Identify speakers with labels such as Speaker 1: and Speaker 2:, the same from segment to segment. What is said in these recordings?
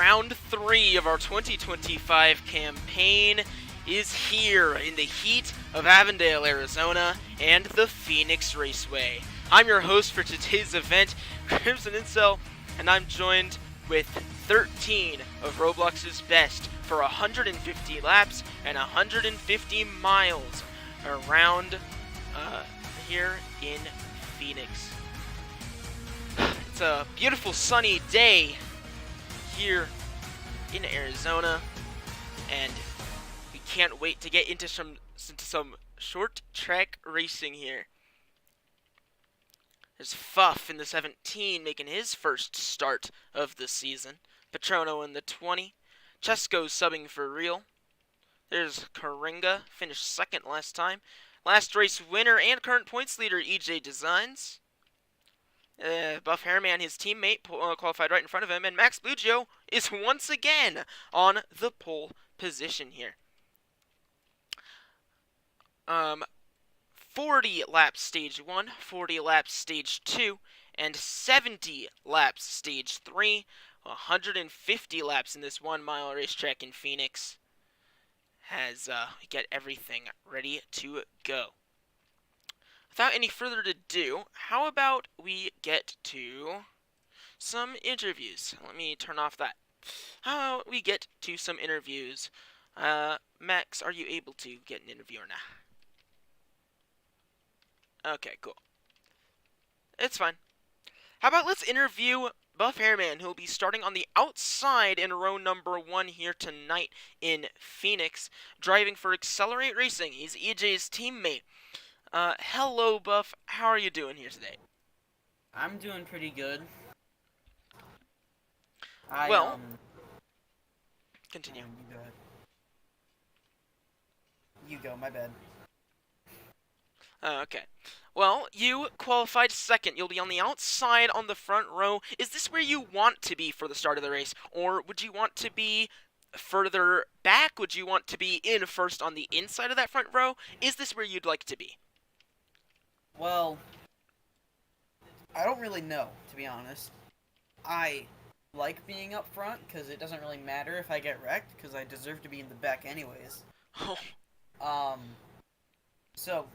Speaker 1: round 3 of our 2025 campaign is here in the heat of Avondale, Arizona, and the Phoenix Raceway. I'm your host for today's event, Crimson Incel, and I'm joined with 13 of Roblox's best for 150 laps and 150 miles around here in Phoenix. It's a beautiful sunny day here in Arizona, and we can't wait to get into some short track racing here. There's Fuff in the 17 making his first start of the season. Patrono in the 20. Chesko's subbing for real. There's Karinga, finished second last time. Last race winner and current points leader, EJ Designs. Buff Hairman, his teammate, qualified right in front of him. And Max Blugio is once again on the pole position here. 40 laps stage 1, 40 laps stage 2, and 70 laps stage 3. 150 laps in this 1 mile racetrack in Phoenix. Has get everything ready to go. Without any further ado, how about we get to some interviews? Let me turn off that. How about we get to some interviews? Max, are you able to get an interview or not? Okay, cool. It's fine. How about let's interview Buff Hairman, who will be starting on the outside in row number 1 here tonight in Phoenix, driving for Accelerate Racing. He's EJ's teammate. Hello, Buff. How are you doing here today?
Speaker 2: I'm doing pretty good.
Speaker 1: Continue.
Speaker 2: You go, my bad.
Speaker 1: Okay. Well, you qualified second. You'll be on the outside on the front row. Is this where you want to be for the start of the race? Or would you want to be further back? Would you want to be in first on the inside of that front row? Is this where you'd like to be?
Speaker 2: Well, I don't really know, to be honest. I like being up front, because it doesn't really matter if I get wrecked, because I deserve to be in the back anyways. So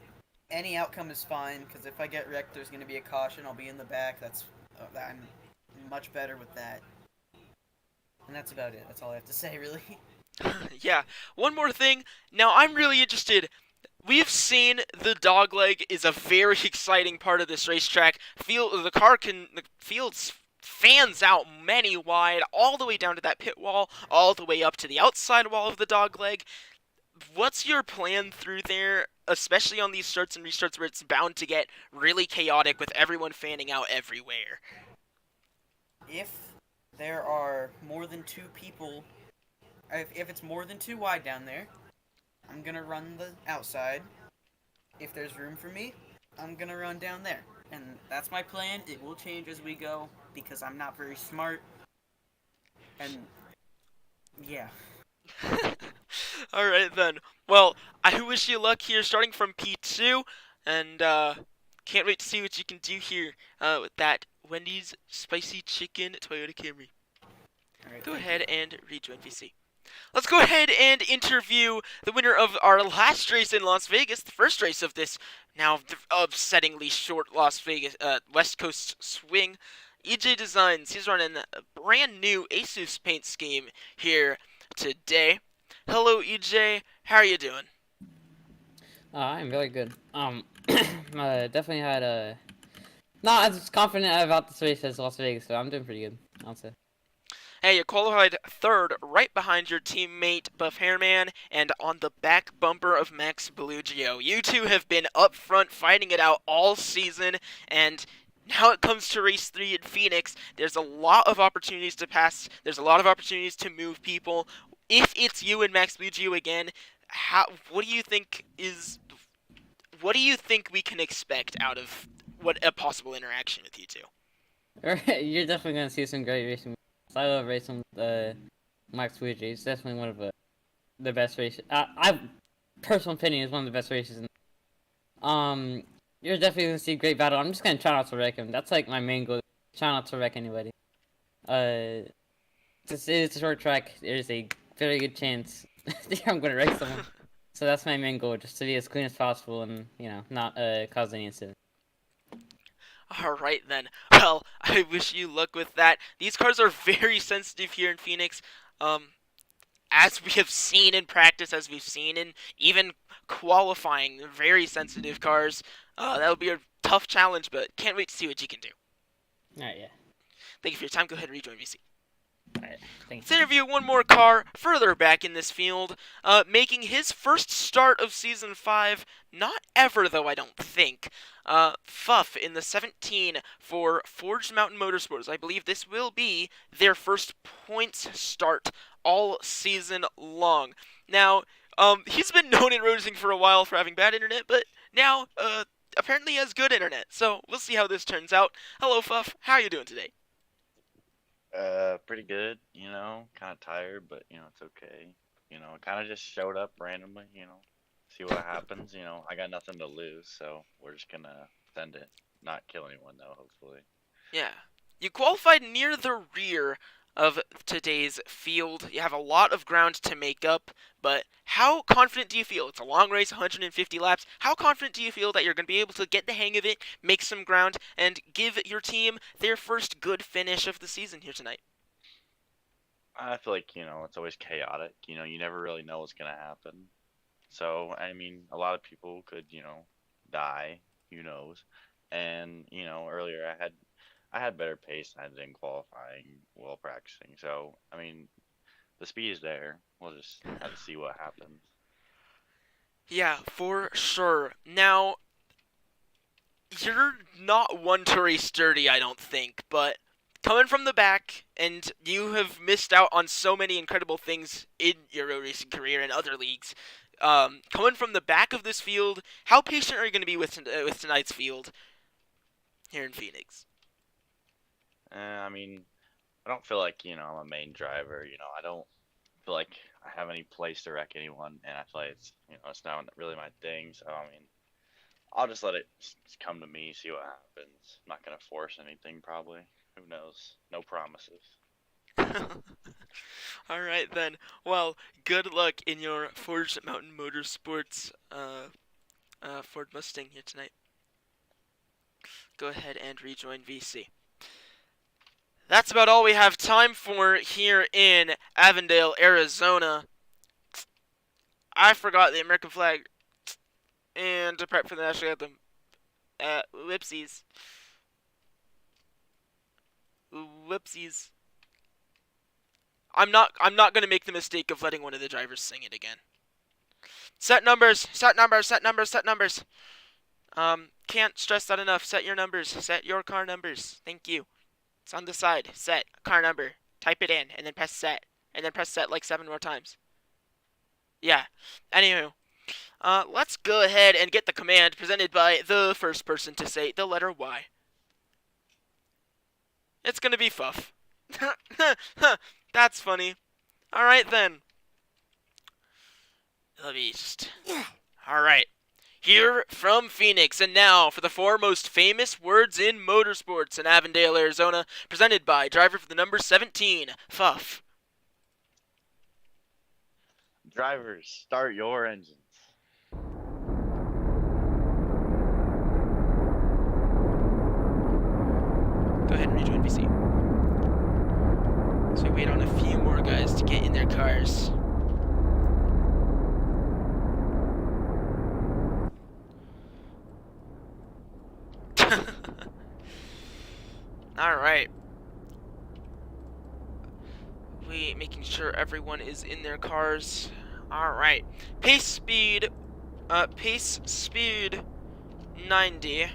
Speaker 2: any outcome is fine, because if I get wrecked, there's going to be a caution. I'll be in the back. I'm much better with that. And that's about it. That's all I have to say, really.
Speaker 1: Yeah. One more thing. Now, I'm really interested. We've seen the dogleg is a very exciting part of this racetrack. The field fans out many wide, all the way down to that pit wall, all the way up to the outside wall of the dogleg. What's your plan through there, especially on these starts and restarts where it's bound to get really chaotic with everyone fanning out everywhere?
Speaker 2: If there are more than 2 people, if it's more than 2 wide down there, I'm gonna run the outside. If there's room for me, I'm gonna run down there. And that's my plan. It will change as we go, because I'm not very smart. And, yeah.
Speaker 1: Alright then. Well, I wish you luck here starting from P2, and can't wait to see what you can do here with that Wendy's Spicy Chicken Toyota Camry.
Speaker 2: Alright,
Speaker 1: go ahead and rejoin VC. Let's go ahead and interview the winner of our last race in Las Vegas, the first race of this now upsettingly short Las Vegas West Coast swing. EJ Designs, he's running a brand new Asus paint scheme here today. Hello, EJ. How are you doing?
Speaker 3: I'm very good. Definitely had a not as confident about this race as Las Vegas, so I'm doing pretty good, I'll say.
Speaker 1: Hey, you qualified third, right behind your teammate Buff Hairman, and on the back bumper of Max Blugio. You two have been up front fighting it out all season, and now it comes to race 3 in Phoenix. There's a lot of opportunities to pass. There's a lot of opportunities to move people. If it's you and Max Blugio again, what do you think we can expect out of what a possible interaction with you two?
Speaker 3: You're definitely gonna see some great racing. I love racing with Max Blugio. He's definitely one of the best races. I personal opinion is one of the best races. You're definitely gonna see a great battle. I'm just gonna try not to wreck him. That's like my main goal. Try not to wreck anybody. it's a short track. There's a very good chance I'm gonna wreck someone. So that's my main goal, just to be as clean as possible and not cause any incident.
Speaker 1: Alright then. Well, I wish you luck with that. These cars are very sensitive here in Phoenix. As we have seen in practice, as we've seen in even qualifying, very sensitive cars. That'll be a tough challenge, but can't wait to see what you can do.
Speaker 3: Alright, yeah.
Speaker 1: Thank you for your time. Go ahead and rejoin VC.
Speaker 3: Alright, thanks.
Speaker 1: Let's interview one more car further back in this field, making his first start of Season 5, not ever though, I don't think. Fuff in the 17 for Forged Mountain Motorsports. I believe this will be their first points start all season long. Now, he's been known in racing for a while for having bad internet, but now, apparently he has good internet, so we'll see how this turns out. Hello, Fuff. How are you doing today?
Speaker 4: Pretty good, kind of tired, but, it's okay. Kind of just showed up randomly, see what happens. I got nothing to lose, so we're just gonna send it. Not kill anyone, though, hopefully.
Speaker 1: Yeah. You qualified near the rear of today's field. You have a lot of ground to make up, but how confident do you feel? It's a long race, 150 laps. How confident do you feel that you're going to be able to get the hang of it, make some ground, and give your team their first good finish of the season here tonight?
Speaker 4: I feel like, it's always chaotic. You never really know what's gonna happen. So, I mean, a lot of people could, die, who knows. And, earlier I had better pace than I did in qualifying while practicing. So, I mean, the speed is there. We'll just have to see what happens.
Speaker 1: Yeah, for sure. Now, you're not one to race dirty, I don't think, but coming from the back, and you have missed out on so many incredible things in your road racing career and other leagues. Coming from the back of this field, how patient are you going to be with tonight's field here in Phoenix?
Speaker 4: I mean, I don't feel like, I'm a main driver. I don't feel like I have any place to wreck anyone, and I feel like it's, it's not really my thing. So, I mean, I'll just let it come to me, see what happens. I'm not going to force anything, probably. Who knows? No promises.
Speaker 1: All right, then. Well, good luck in your Forged Mountain Motorsports Ford Mustang here tonight. Go ahead and rejoin VC. That's about all we have time for here in Avondale, Arizona. I forgot the American flag and to prep for the national anthem. Whoopsies. Whoopsies. I'm not gonna make the mistake of letting one of the drivers sing it again. Set numbers, set numbers, set numbers, set numbers. Can't stress that enough. Set your numbers. Set your car numbers. Thank you. It's on the side. Set car number. Type it in and then press set. And then press set like 7 more times. Yeah. Anywho, let's go ahead and get the command presented by the first person to say the letter Y. It's gonna be Fuff. That's funny. Alright then. Let me just... Alright. Here from Phoenix, and now for the 4 most famous words in motorsports in Avondale, Arizona, presented by driver for the number 17, Fuff.
Speaker 4: Drivers, start your engines.
Speaker 1: Go ahead and rejoin VC. So we wait on a few more guys to get in their cars. Alright. We making sure everyone is in their cars. Alright. Pace speed 90.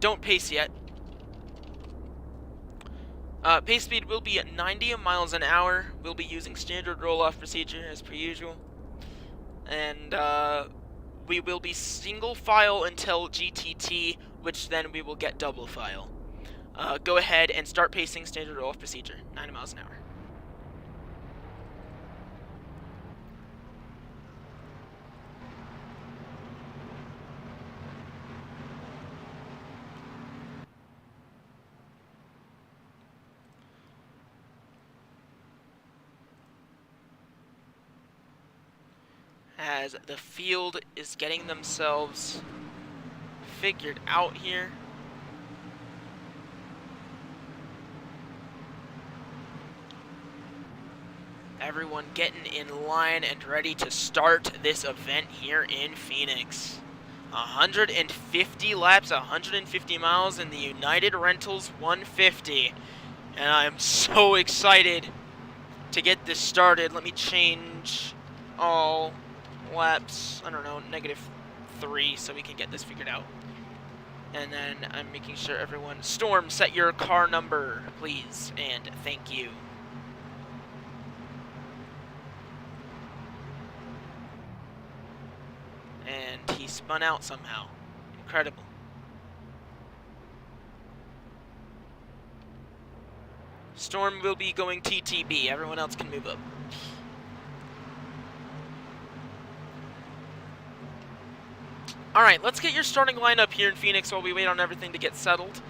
Speaker 1: Don't pace yet. Pace speed will be at 90 miles an hour. We'll be using standard roll-off procedure as per usual. And we will be single file until GTT, which then we will get double file. Go ahead and start pacing standard roll-off procedure, 90 miles an hour. as the field is getting themselves figured out here. Everyone getting in line and ready to start this event here in Phoenix. 150 laps, 150 miles in the United Rentals 150. And I am so excited to get this started. Let me change all laps, I don't know, -3 so we can get this figured out. And then I'm making sure everyone, Storm, set your car number, please, and thank you. And he spun out somehow. Incredible. Storm will be going TTB. Everyone else can move up. Alright, let's get your starting lineup here in Phoenix while we wait on everything to get settled.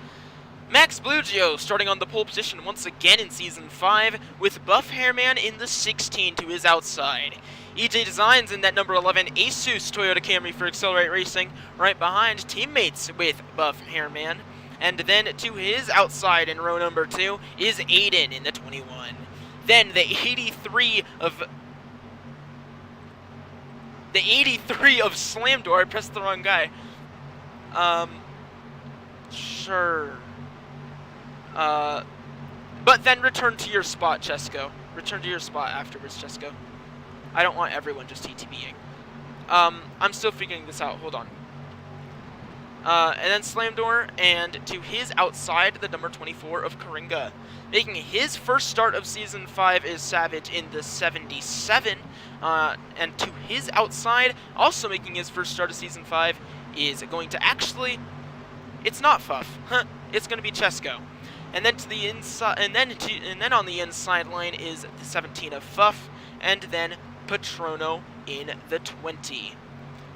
Speaker 1: Max Blugio starting on the pole position once again in Season 5, with Buff Hairman in the 16 to his outside. EJ Designs in that number 11 Asus Toyota Camry for Accelerate Racing, right behind teammates with Buff Hairman. And then to his outside in row number 2 is Aiden in the 21. Then the 83 of Slam Door. I pressed the wrong guy. Sure. But then return to your spot, Chesko. Return to your spot afterwards, Chesko. I don't want everyone just TTBing. I'm still figuring this out. Hold on. And then Slam Door, and to his outside, the number 24 of Coringa. Making his first start of Season 5 is Savage in the 77. And to his outside, also making his first start of Season 5, is going to actually... It's not Fuff. It's going to be Chesko. And then to the inside, and then on the inside line is the 17 of Fuff, and then Patrono in the 20.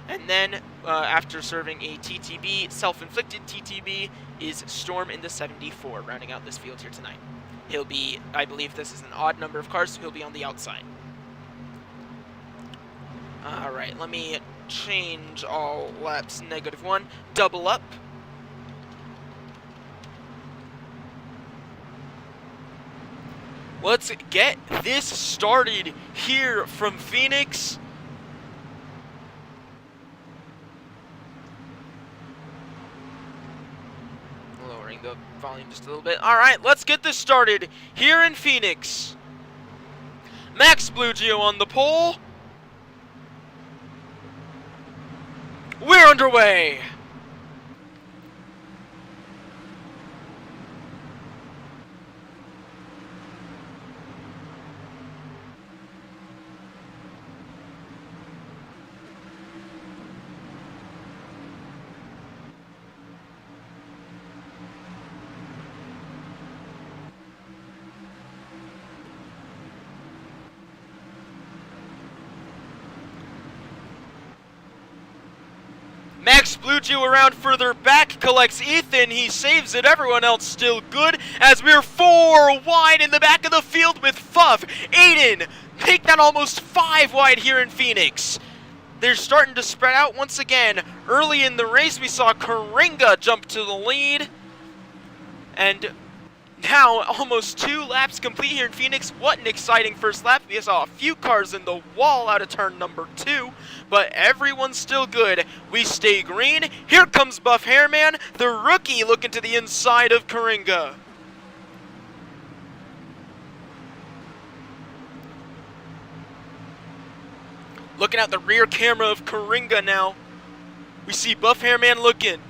Speaker 1: And then, after serving a TTB, self-inflicted TTB, is Storm in the 74, rounding out this field here tonight. He'll be, I believe this is an odd number of cars, so he'll be on the outside. Alright, let me change all laps -1, double up. Let's get this started here from Phoenix. Lowering the volume just a little bit. Alright, let's get this started here in Phoenix. Max Blugio on the pole. We're underway. Max Blugio around further back, collects Ethan, he saves it, everyone else still good, as we're 4 wide in the back of the field with Fuff. Aiden, take that almost 5 wide here in Phoenix. They're starting to spread out once again. Early in the race, we saw Coringa jump to the lead, and now almost 2 laps complete here in Phoenix. What an exciting first lap. We saw a few cars in the wall out of turn number 2, but everyone's still good. We stay green. Here comes Buff Hairman, the rookie, looking to the inside of Coringa. Looking at the rear camera of Coringa now. We see Buff Hairman looking.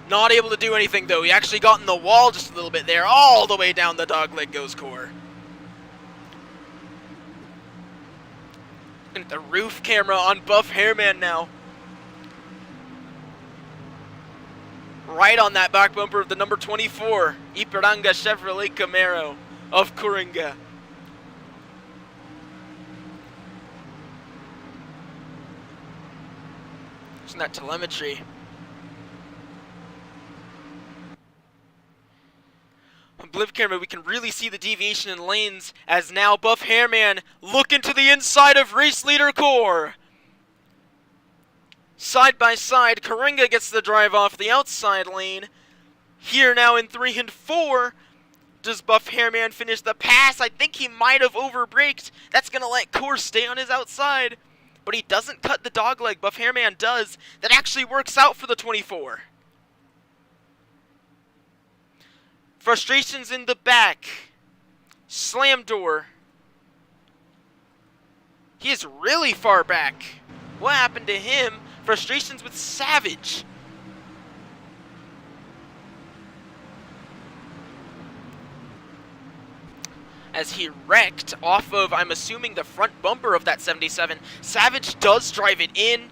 Speaker 1: Not able to do anything, though. He actually got in the wall just a little bit there, all the way down the dogleg goes core. Looking at the roof camera on Buff Hairman now. Right on that back bumper of the number 24, Ipiranga Chevrolet Camaro of Coringa. Isn't that telemetry? bliv camera, we can really see the deviation in lanes as now Buff Hairman looking to the inside of race leader Core. Side by side, Karinga gets the drive off the outside lane. Here now in 3 and 4, does Buff Hairman finish the pass? I think he might have overbraked. That's going to let Core stay on his outside. But he doesn't cut the dogleg. Buff Hairman does. That actually works out for the 24. Frustrations in the back. Slam door. He is really far back. What happened to him? Frustrations with Savage. As he wrecked off of, I'm assuming, the front bumper of that 77. Savage does drive it in.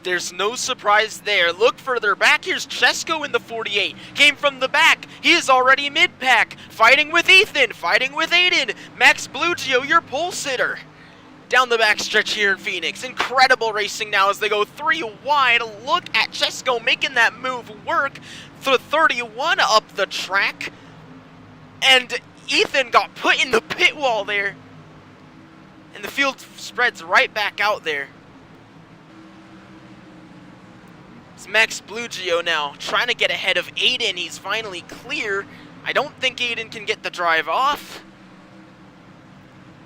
Speaker 1: There's no surprise there. Look further back. Here's Chesko in the 48. Came from the back. He is already mid-pack. Fighting with Ethan. Fighting with Aiden. Max Blugio, your pole sitter. Down the back stretch here in Phoenix. Incredible racing now as they go 3 wide. Look at Chesko making that move work. The 31 up the track. And Ethan got put in the pit wall there. And the field spreads right back out there. It's Max Blugio now trying to get ahead of Aiden. He's finally clear. I don't think Aiden can get the drive off.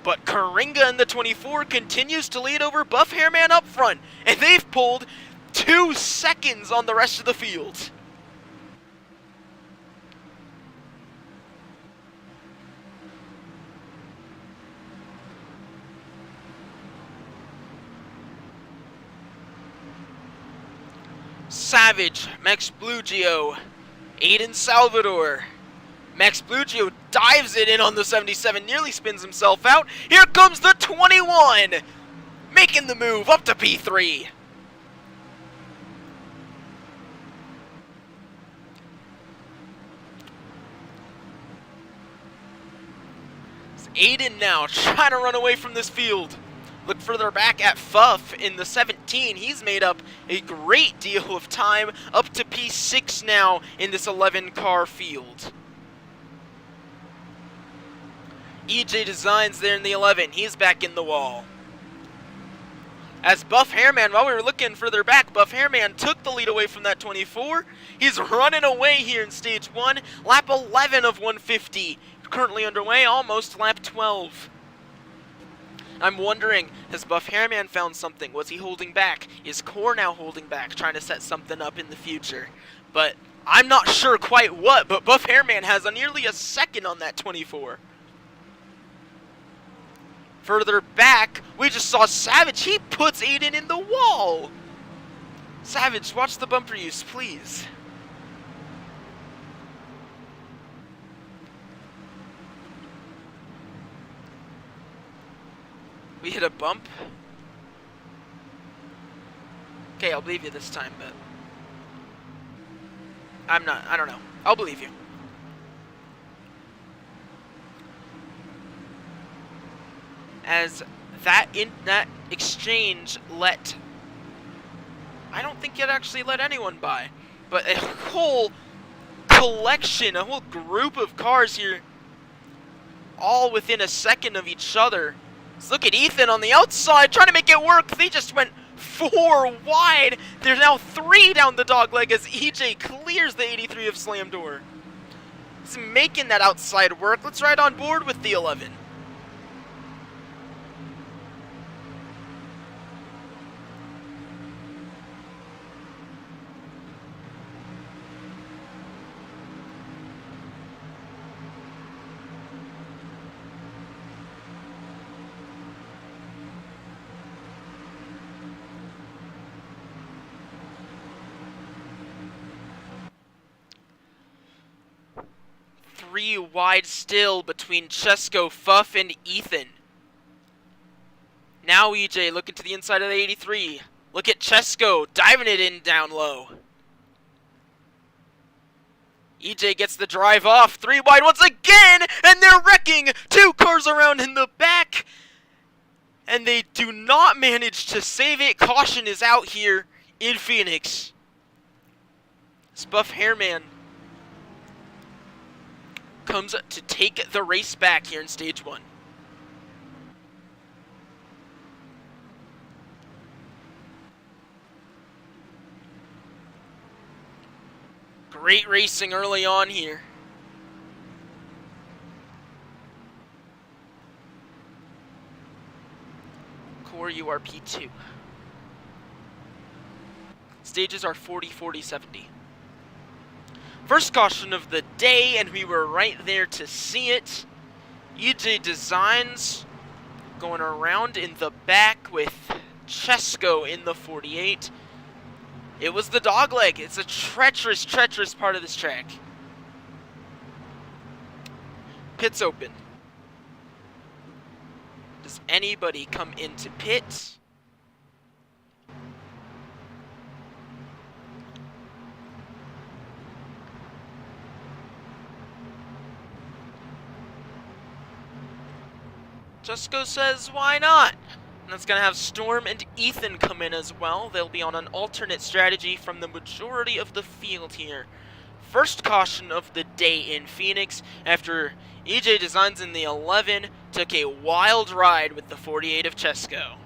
Speaker 1: But Karinga in the 24 continues to lead over Buff Hairman up front. And they've pulled 2 seconds on the rest of the field. Savage, Max Blugio, Aiden Salvador. Max Blugio dives it in on the 77, nearly spins himself out. Here comes the 21, making the move up to P3. It's Aiden now trying to run away from this field. Look further back at Fuff in the 17. He's made up a great deal of time, up to P6 now in this 11-car field. EJ Designs there in the 11. He's back in the wall. As Buff Hairman, while we were looking further back, Buff Hairman took the lead away from that 24. He's running away here in Stage 1. Lap 11 of 150. Currently underway, almost lap 12. I'm wondering, has Buff Hairman found something? Was he holding back? Is Core now holding back, trying to set something up in the future? But I'm not sure quite what, but Buff Hairman has nearly a second on that 24. Further back, we just saw Savage. He puts Aiden in the wall. Savage, watch the bumper use, please. We hit a bump. Okay, I'll believe you this time, but I don't know. I'll believe you. As that exchange let, I don't think it actually let anyone by, but a whole collection, a whole group of cars here, all within a second of each other. Look at Ethan on the outside trying to make it work. They just went 4 wide. There's now 3 down the dogleg as EJ clears the 83 of Slam Door. He's making that outside work. Let's ride on board with the 11. Three wide still between Chesko, Fuff, and Ethan. Now EJ looking to the inside of the 83. Look at Chesko diving it in down low. EJ gets the drive off. 3 wide once again, and they're wrecking 2 cars around in the back. And they do not manage to save it. Caution is out here in Phoenix. It's Buff Hairman comes to take the race back here in stage 1. Great racing early on here. Core, you are P2. Stages are 40, 40, 70. First caution of the day, and we were right there to see it. EJ Designs going around in the back with Chesko in the 48. It was the dogleg. It's a treacherous, treacherous part of this track. Pits open. Does anybody come into pit? Chesko says, why not? And that's going to have Storm and Ethan come in as well. They'll be on an alternate strategy from the majority of the field here. First caution of the day in Phoenix after EJ Designs in the 11 took a wild ride with the 48 of Chesko.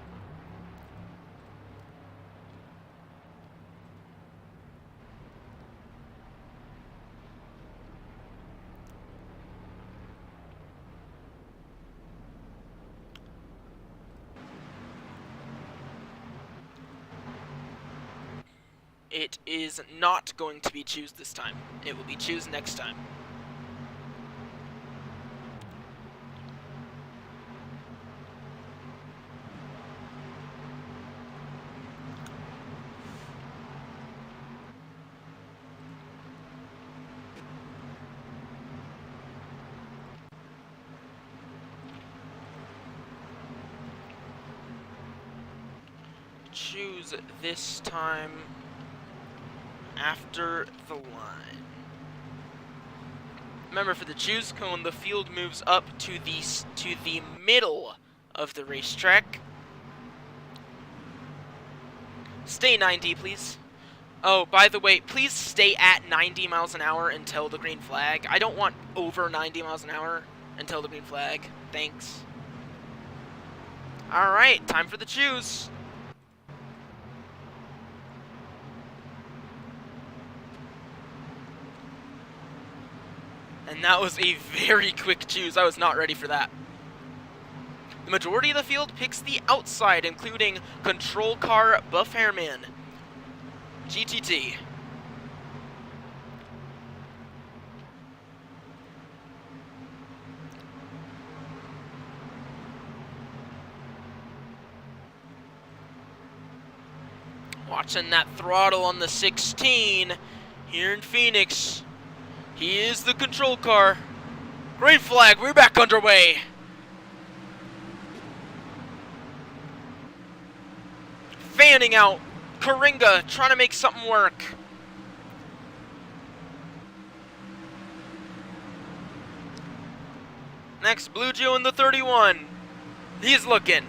Speaker 1: It is not going to be choose this time. It will be choose next time. Choose this time after the line. Remember, for the choose cone, the field moves up to the middle of the racetrack. Stay 90, please. Oh, by the way, please stay at 90 miles an hour until the green flag. I don't want over 90 miles an hour until the green flag. Thanks. All right, time for the choose. And that was a very quick choose. I was not ready for that. The majority of the field picks the outside, including Control Car Buff Hairman, GTT. Watching that throttle on the 16 here in Phoenix. He is the control car. Green flag, we're back underway. Fanning out. Karinga trying to make something work. Next, Blue Joe in the 31. He's looking.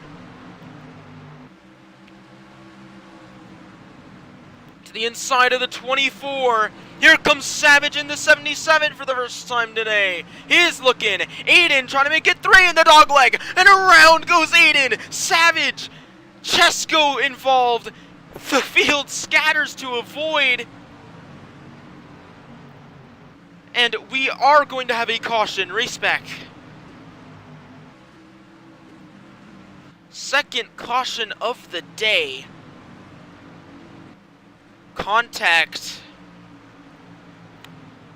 Speaker 1: To the inside of the 24. Here comes Savage in the 77 for the first time today. He's looking. Aiden trying to make it 3 in the dogleg. And around goes Aiden. Savage. Chesko involved. The field scatters to avoid. And we are going to have a caution. Race back. Second caution of the day. Contact.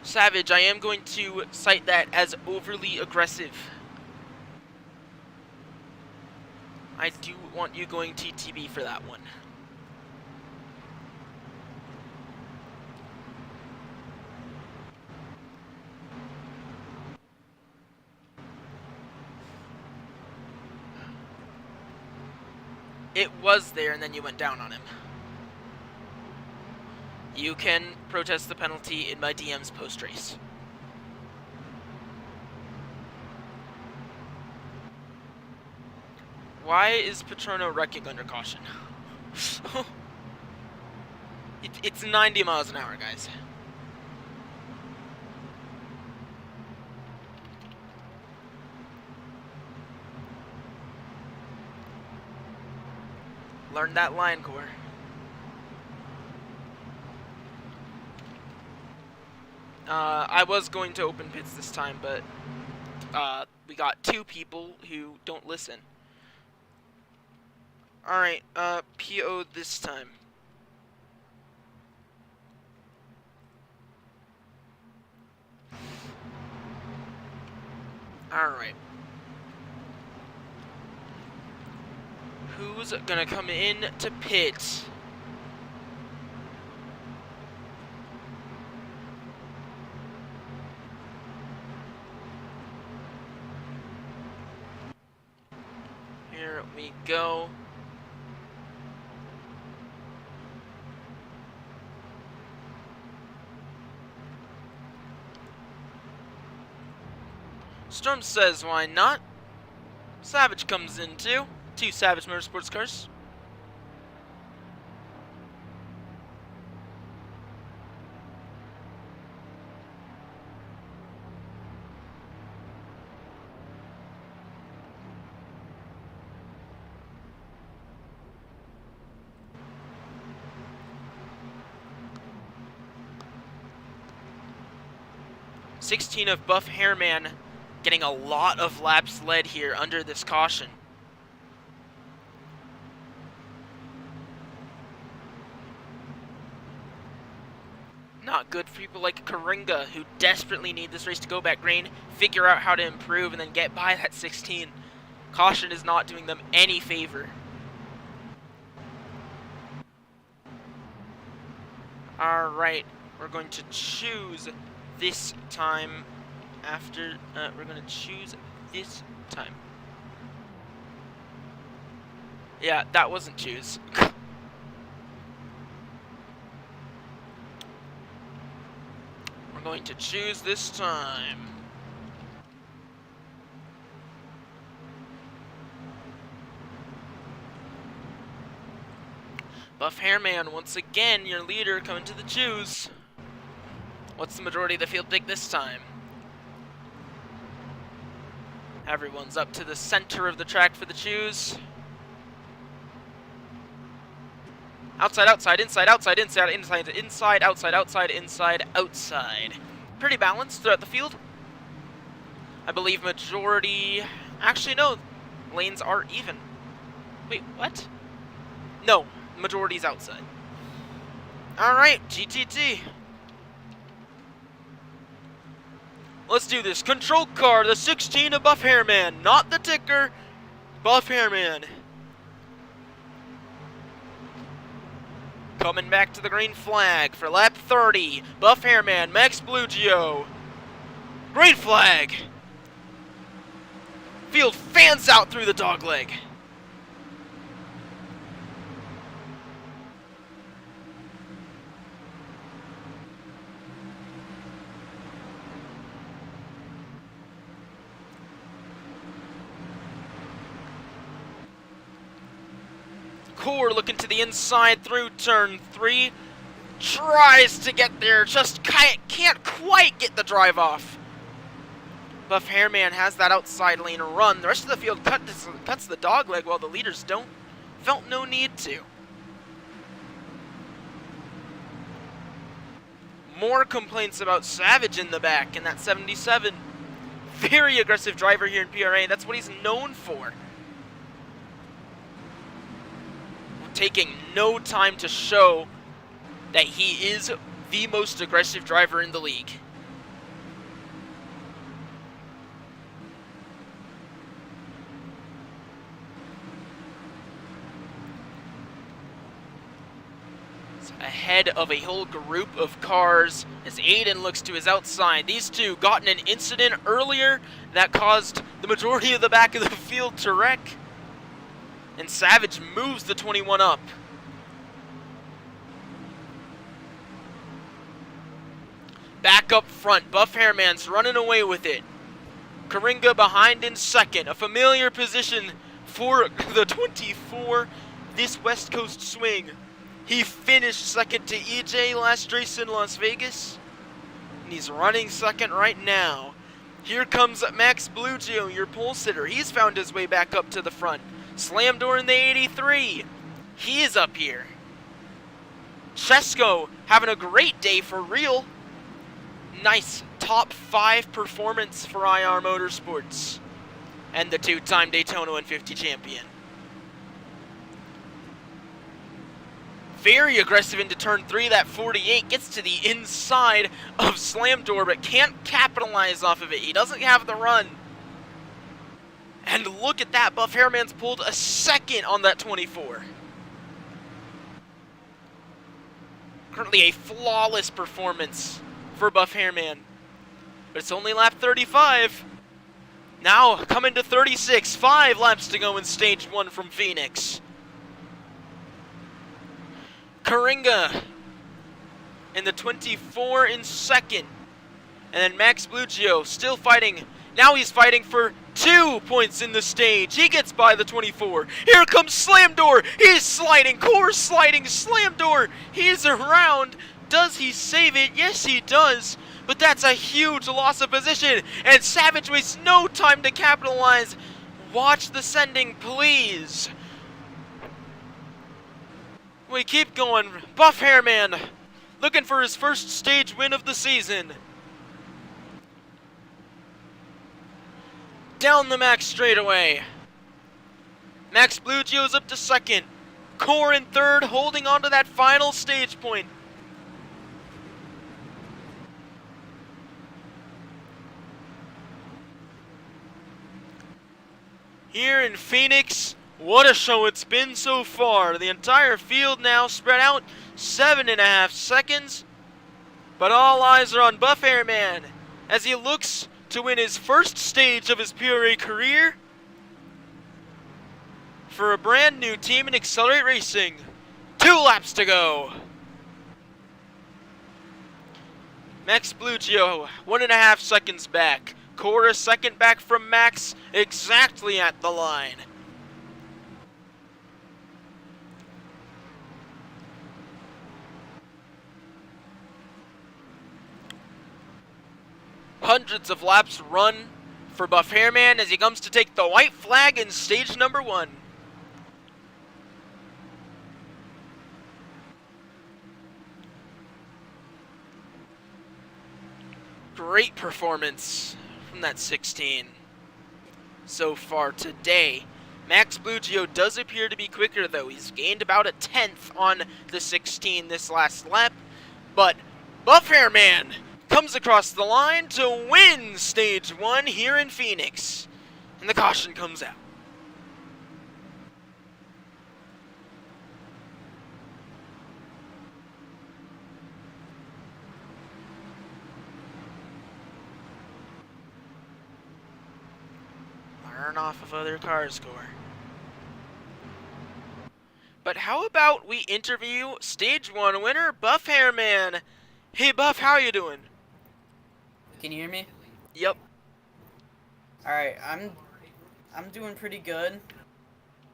Speaker 1: Savage, I am going to cite that as overly aggressive. I do want you going TTB for that one. It was there and then you went down on him. You can protest the penalty in my DMs post-race. Why is Patrono wrecking under caution? It's 90 miles an hour, guys. Learn that line core. I was going to open pits this time, but we got 2 people who don't listen. Alright, PO this time. Alright. Who's gonna come in to pit? Here we go. Storm says, why not? Savage comes in too. 2 Savage Motorsports cars. '16 of Buff Hairman getting a lot of laps led here under this caution. Not good for people like Karinga, who desperately need this race to go back green, figure out how to improve, and then get by that 16. Caution is not doing them any favor. Alright, we're going to choose this time after, we're going to choose this time. Yeah, that wasn't choose. We're going to choose this time. Buff Hairman, once again, your leader coming to the choose. What's the majority of the field pick this time? Everyone's up to the center of the track for the choose. Outside, outside, inside, outside, inside, inside, inside, outside, outside, inside, outside. Pretty balanced throughout the field. I believe majority... Actually, no. Lanes are even. Wait, what? No, majority's outside. Alright, GTT. Let's do this. Control car, the 16 of Buff Hairman. Not the ticker. Buff Hairman. Coming back to the green flag for lap 30. Buff Hairman, Max Blugio. Green flag. Field fans out through the dogleg. Core looking to the inside through turn 3. Tries to get there, just can't quite get the drive off. Buff Hairman has that outside lane run. The rest of the field cuts the dogleg while the leaders don't. Felt no need to. More complaints about Savage in the back in that 77. Very aggressive driver here in PRA. That's what he's known for. Taking no time to show that he is the most aggressive driver in the league. It's ahead of a whole group of cars as Aiden looks to his outside. These two got in an incident earlier that caused the majority of the back of the field to wreck. And Savage moves the 21 up. Back up front, Buff Hairman's running away with it. Karinga behind in second, a familiar position for the 24 this West Coast swing. He finished second to EJ last race in Las Vegas, and he's running second right now. Here comes Max Blugio, your pole sitter. He's found his way back up to the front. Slam door in the 83. He is up here. Chesko having a great day for real. Nice top 5 performance for IR Motorsports. And the 2-time Daytona 150 champion. Very aggressive into turn 3. That 48 gets to the inside of Slam Door, but can't capitalize off of it. He doesn't have the run. And look at that. Buff Hairman's pulled a second on that 24. Currently a flawless performance for Buff Hairman. But it's only lap 35. Now coming to 36. 5 laps to go in stage 1 from Phoenix. Karinga in the 24 in second. And then Max Blugio still fighting. Now he's fighting for 2 points in the stage. He gets by the 24. Here comes Slam Door. He's sliding. Core sliding. Slam Door. He's around. Does he save it? Yes, he does. But that's a huge loss of position. And Savage wastes no time to capitalize. Watch the sending, please. We keep going. Buff Hairman looking for his first stage win of the season. Down the Max straightaway. Max Blugio's up to second. Core in third, holding on to that final stage point. Here in Phoenix, what a show it's been so far. The entire field now spread out 7.5 seconds. But all eyes are on Buff Hairman as he looks to win his first stage of his PRA career for a brand new team in Accelerate Racing. 2 laps to go. Max Blugio, 1.5 seconds back. Cora second back from Max, exactly at the line. Hundreds of laps run for Buff Hairman as he comes to take the white flag in stage number 1. Great performance from that 16 so far today. Max Blugio does appear to be quicker though. He's gained about a 10th on the 16 this last lap. But Buff Hairman comes across the line to win stage 1 here in Phoenix. And the caution comes out. Burn off of other cars score. But how about we interview stage 1 winner, Buff Hairman. Hey Buff, how are you doing?
Speaker 2: Can you hear me?
Speaker 1: Yep.
Speaker 2: Alright, I'm doing pretty good.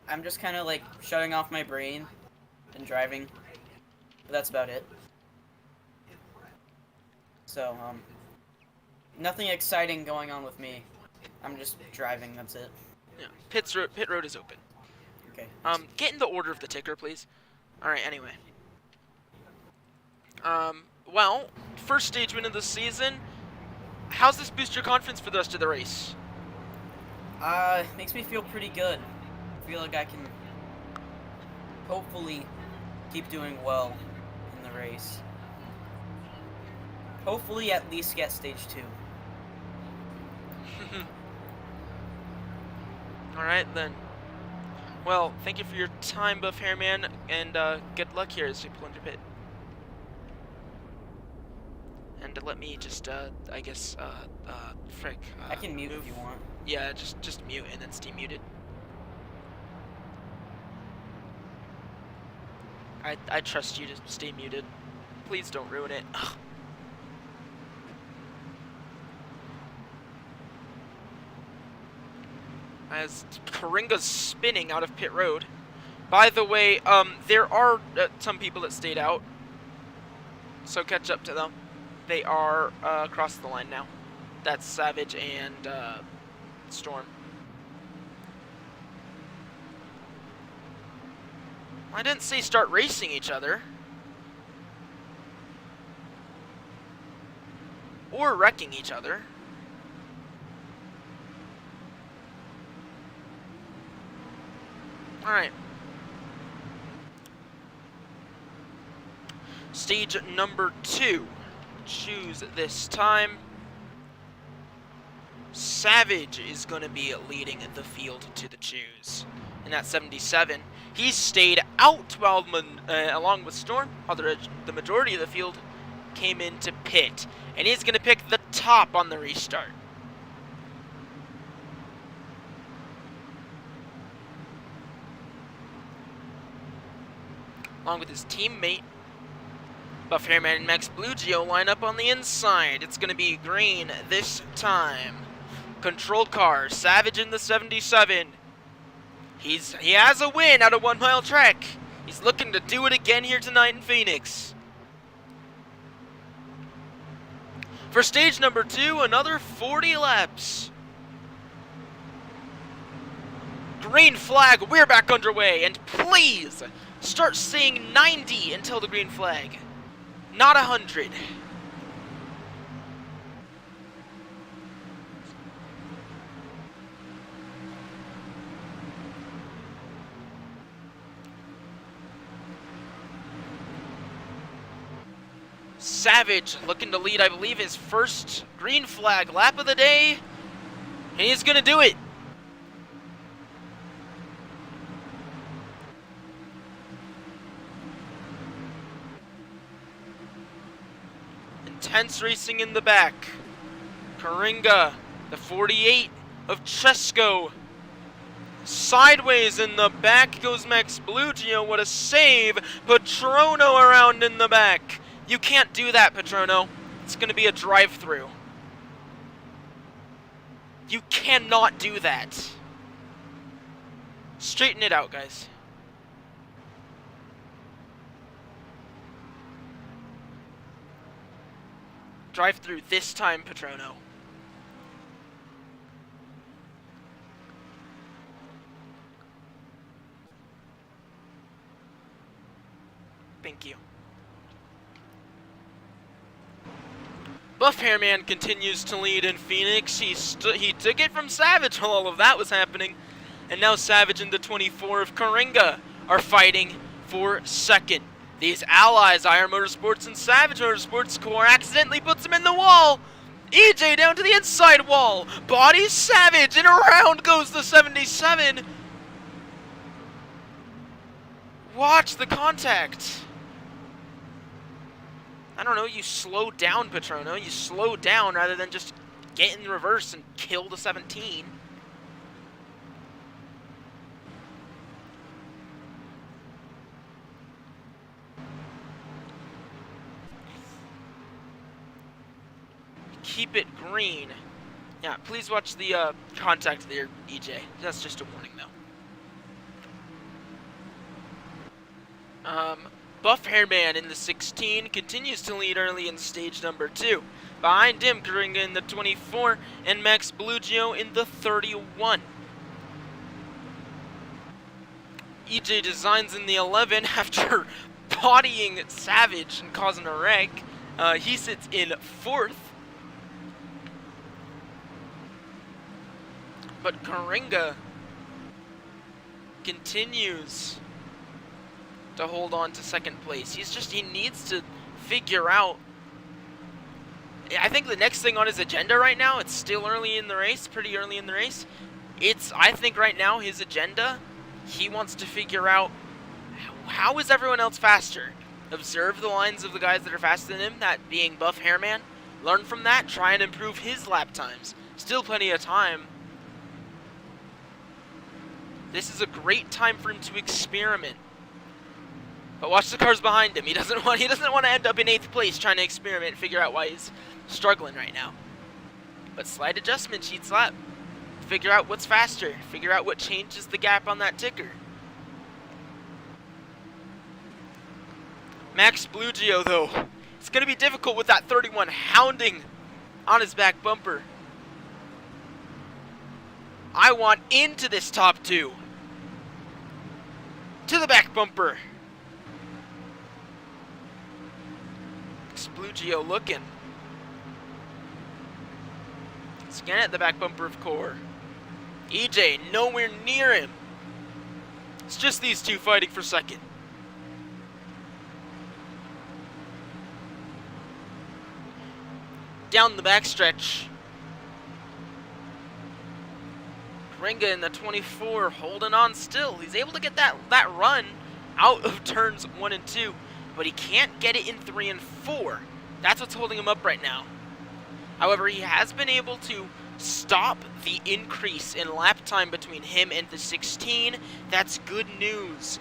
Speaker 2: I'm just kind of like shutting off my brain and driving. But that's about it. So, nothing exciting going on with me. I'm just driving, that's it.
Speaker 1: Yeah. Pit road is open.
Speaker 2: Okay.
Speaker 1: Get in the order of the ticker, please. Alright, anyway. Well, first stage win of the season. How's this boost your confidence for the rest of the race?
Speaker 2: Makes me feel pretty good. I feel like I can hopefully keep doing well in the race. Hopefully at least get stage 2.
Speaker 1: Alright then. Well, thank you for your time, Buff Hairman, and good luck here as we pull into pit. And let me just, I guess, frick.
Speaker 2: I can mute
Speaker 1: move.
Speaker 2: if you want.
Speaker 1: Yeah, just mute and then stay muted. I trust you to stay muted. Please don't ruin it. Ugh. As Karinga's spinning out of pit road. By the way, there are some people that stayed out, so catch up to them. They are across the line now. That's Savage and Storm. I didn't say start racing each other. Or wrecking each other. Alright. Stage number 2. Choose this time. Savage is going to be leading the field to the choose. In that 77. He stayed out while along with Storm, while the majority of the field came into pit. And he's going to pick the top on the restart. Along with his teammate, Buff Hairman and Max Blugio line up on the inside. It's going to be green this time. Controlled car, Savage in the 77. He has a win out of 1 mile track. He's looking to do it again here tonight in Phoenix. For stage number 2, another 40 laps. Green flag, we're back underway, and please start saying 90 until the green flag, not 100. Savage looking to lead, I believe, his first green flag lap of the day, and he's going to do it. Intense racing in the back. Coringa, the 48 of Chesco. Sideways in the back goes Max Blugio. What a save. Patrono around in the back. You can't do that, Patrono. It's going to be a drive-through. You cannot do that. Straighten it out, guys. Drive-through this time, Patrono. Thank you. Buff Hairman continues to lead in Phoenix. He took it from Savage while all of that was happening. And now Savage and the 24 of Coringa are fighting for second. These allies, Iron Motorsports and Savage Motorsports Core, accidentally puts him in the wall. EJ down to the inside wall. Bodies Savage, and around goes the 77. Watch the contact. I don't know, you slow down, Patrono. You slow down rather than just get in reverse and kill the 17. Keep it green. Yeah, please watch the contact there, EJ. That's just a warning, though. Buff Hairman in the 16 continues to lead early in stage number 2. Behind him, Coringa in the 24, and Max Blugio in the 31. EJ Designs in the 11 after bodying Savage and causing a wreck. He sits in 4th. But Coringa continues to hold on to second place. He needs to figure out. I think the next thing on his agenda right now, it's still early in the race, pretty early in the race. I think right now his agenda, he wants to figure out how is everyone else faster. Observe the lines of the guys that are faster than him, that being Buff Hairman. Learn from that, try and improve his lap times. Still plenty of time. This is a great time for him to experiment. But watch the cars behind him. He doesn't want to end up in 8th place trying to experiment and figure out why he's struggling right now. But slight adjustments each lap. Figure out what's faster. Figure out what changes the gap on that ticker. Max Blugio, though, it's going to be difficult with that 31 hounding on his back bumper. I want into this top 2. To the back bumper. Blue Geo looking. Scan at the back bumper of Core. EJ nowhere near him. It's just these two fighting for second. Down the backstretch. Ringa in the 24 holding on still. He's able to get that run out of turns 1 and 2, but he can't get it in 3 and 4. That's what's holding him up right now. However, he has been able to stop the increase in lap time between him and the 16. That's good news.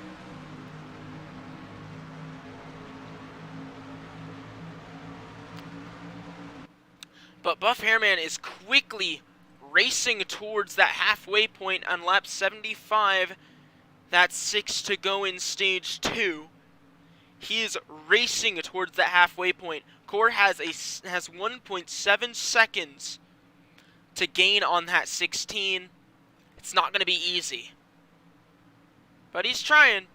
Speaker 1: But Buff Hairman is quickly racing towards that halfway point on lap 75. That's 6 to go in stage 2. He is racing towards that halfway point. Core has 1.7 seconds to gain on that 16. It's not going to be easy, but he's trying.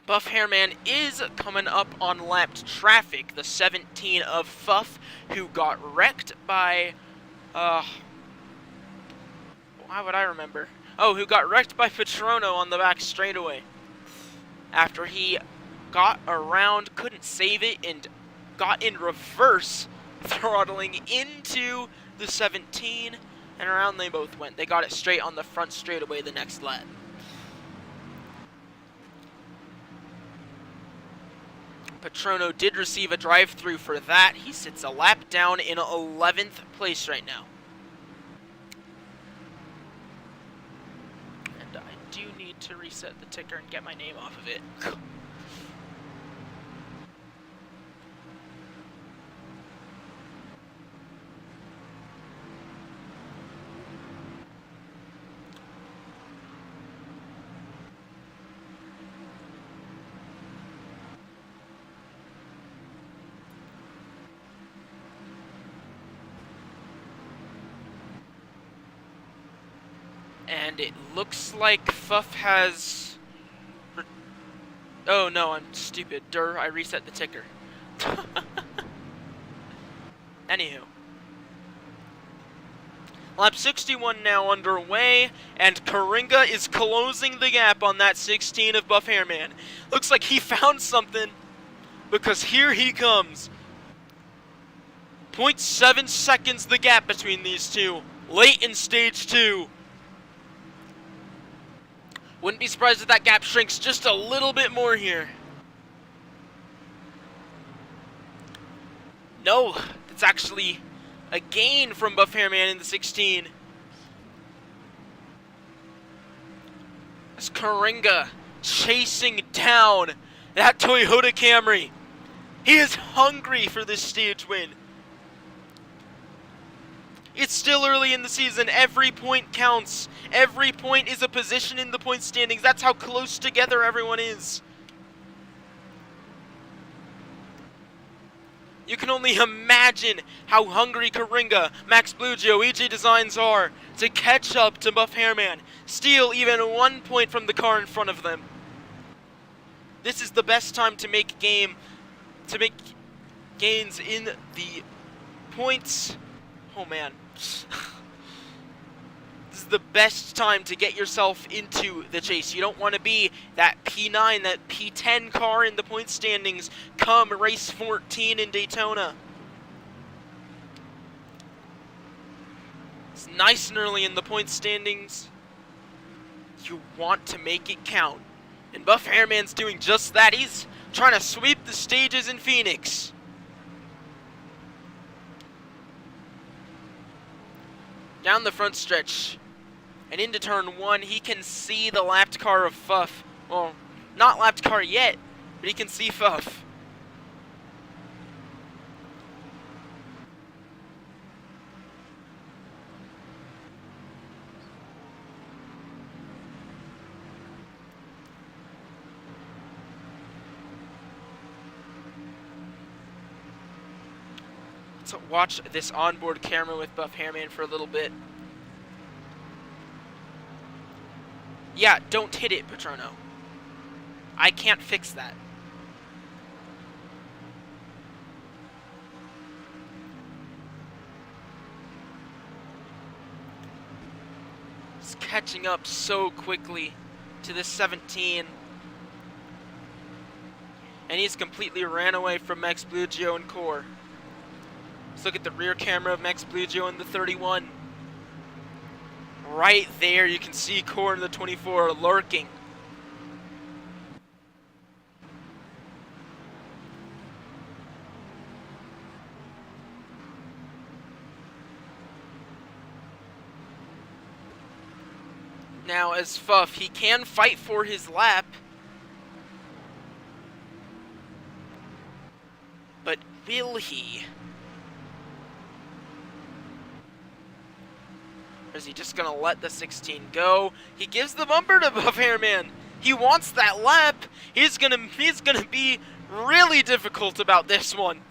Speaker 1: Buff Hairman is coming up on lapped traffic, the 17 of Fuff, who got wrecked by, why would I remember? Oh, who got wrecked by Patrono on the back straightaway. After he got around, couldn't save it, and got in reverse, throttling into the 17, and around they both went. They got it straight on the front straightaway the next lap. Patrono did receive a drive-through for that. He sits a lap down in 11th place right now. And I do need to reset the ticker and get my name off of it. And it looks like Fuff has... Oh no, I'm stupid. I reset the ticker. Anywho. Lap 61 now underway, and Karinga is closing the gap on that 16 of Buff Hairman. Looks like he found something, because here he comes. 0.7 seconds the gap between these two, late in stage 2. Wouldn't be surprised if that gap shrinks just a little bit more here. No, it's actually a gain from Buff Hairman in the 16. As Karinga chasing down that Toyota Camry. He is hungry for this stage win. It's still early in the season. Every point counts. Every point is a position in the point standings. That's how close together everyone is. You can only imagine how hungry Karinga, Max Blugio, EG Designs are to catch up to Buff Hairman. Steal even 1 point from the car in front of them. This is the best time to make gains in the points. Oh man. This is the best time to get yourself into the chase. You don't want to be that P9, that P10 car in the point standings come race 14 in Daytona. It's nice and early in the point standings. You want to make it count. And Buff Hairman's doing just that. He's trying to sweep the stages in Phoenix. Down the front stretch and into turn 1, he can see the lapped car of Fuff. Well, not lapped car yet, but he can see Fuff. Let's watch this onboard camera with Buff Hairman for a little bit. Yeah, don't hit it, Patrono. I can't fix that. He's catching up so quickly to this 17. And he's completely ran away from Max Blugio and Core. Let's look at the rear camera of Max Blugio in the 31. Right there, you can see Core in the 24 lurking. Now, as Fuff, he can fight for his lap. But will he? Or is he just gonna let the 16 go? He gives the bumper to Buff Hairman. He wants that lap. He's gonna be really difficult about this one.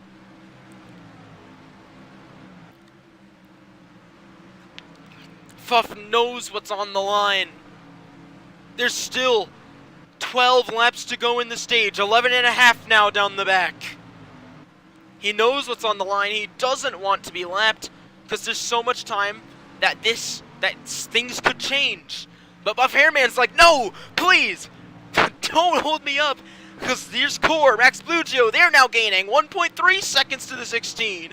Speaker 1: Fuff knows what's on the line. There's still 12 laps to go in the stage. 11 and a half now down the back. He knows what's on the line. He doesn't want to be lapped because there's so much time that things could change. But Buff Hairman's like, no, please, don't hold me up. Because there's Core, Max Blugio, they're now gaining 1.3 seconds to the 16.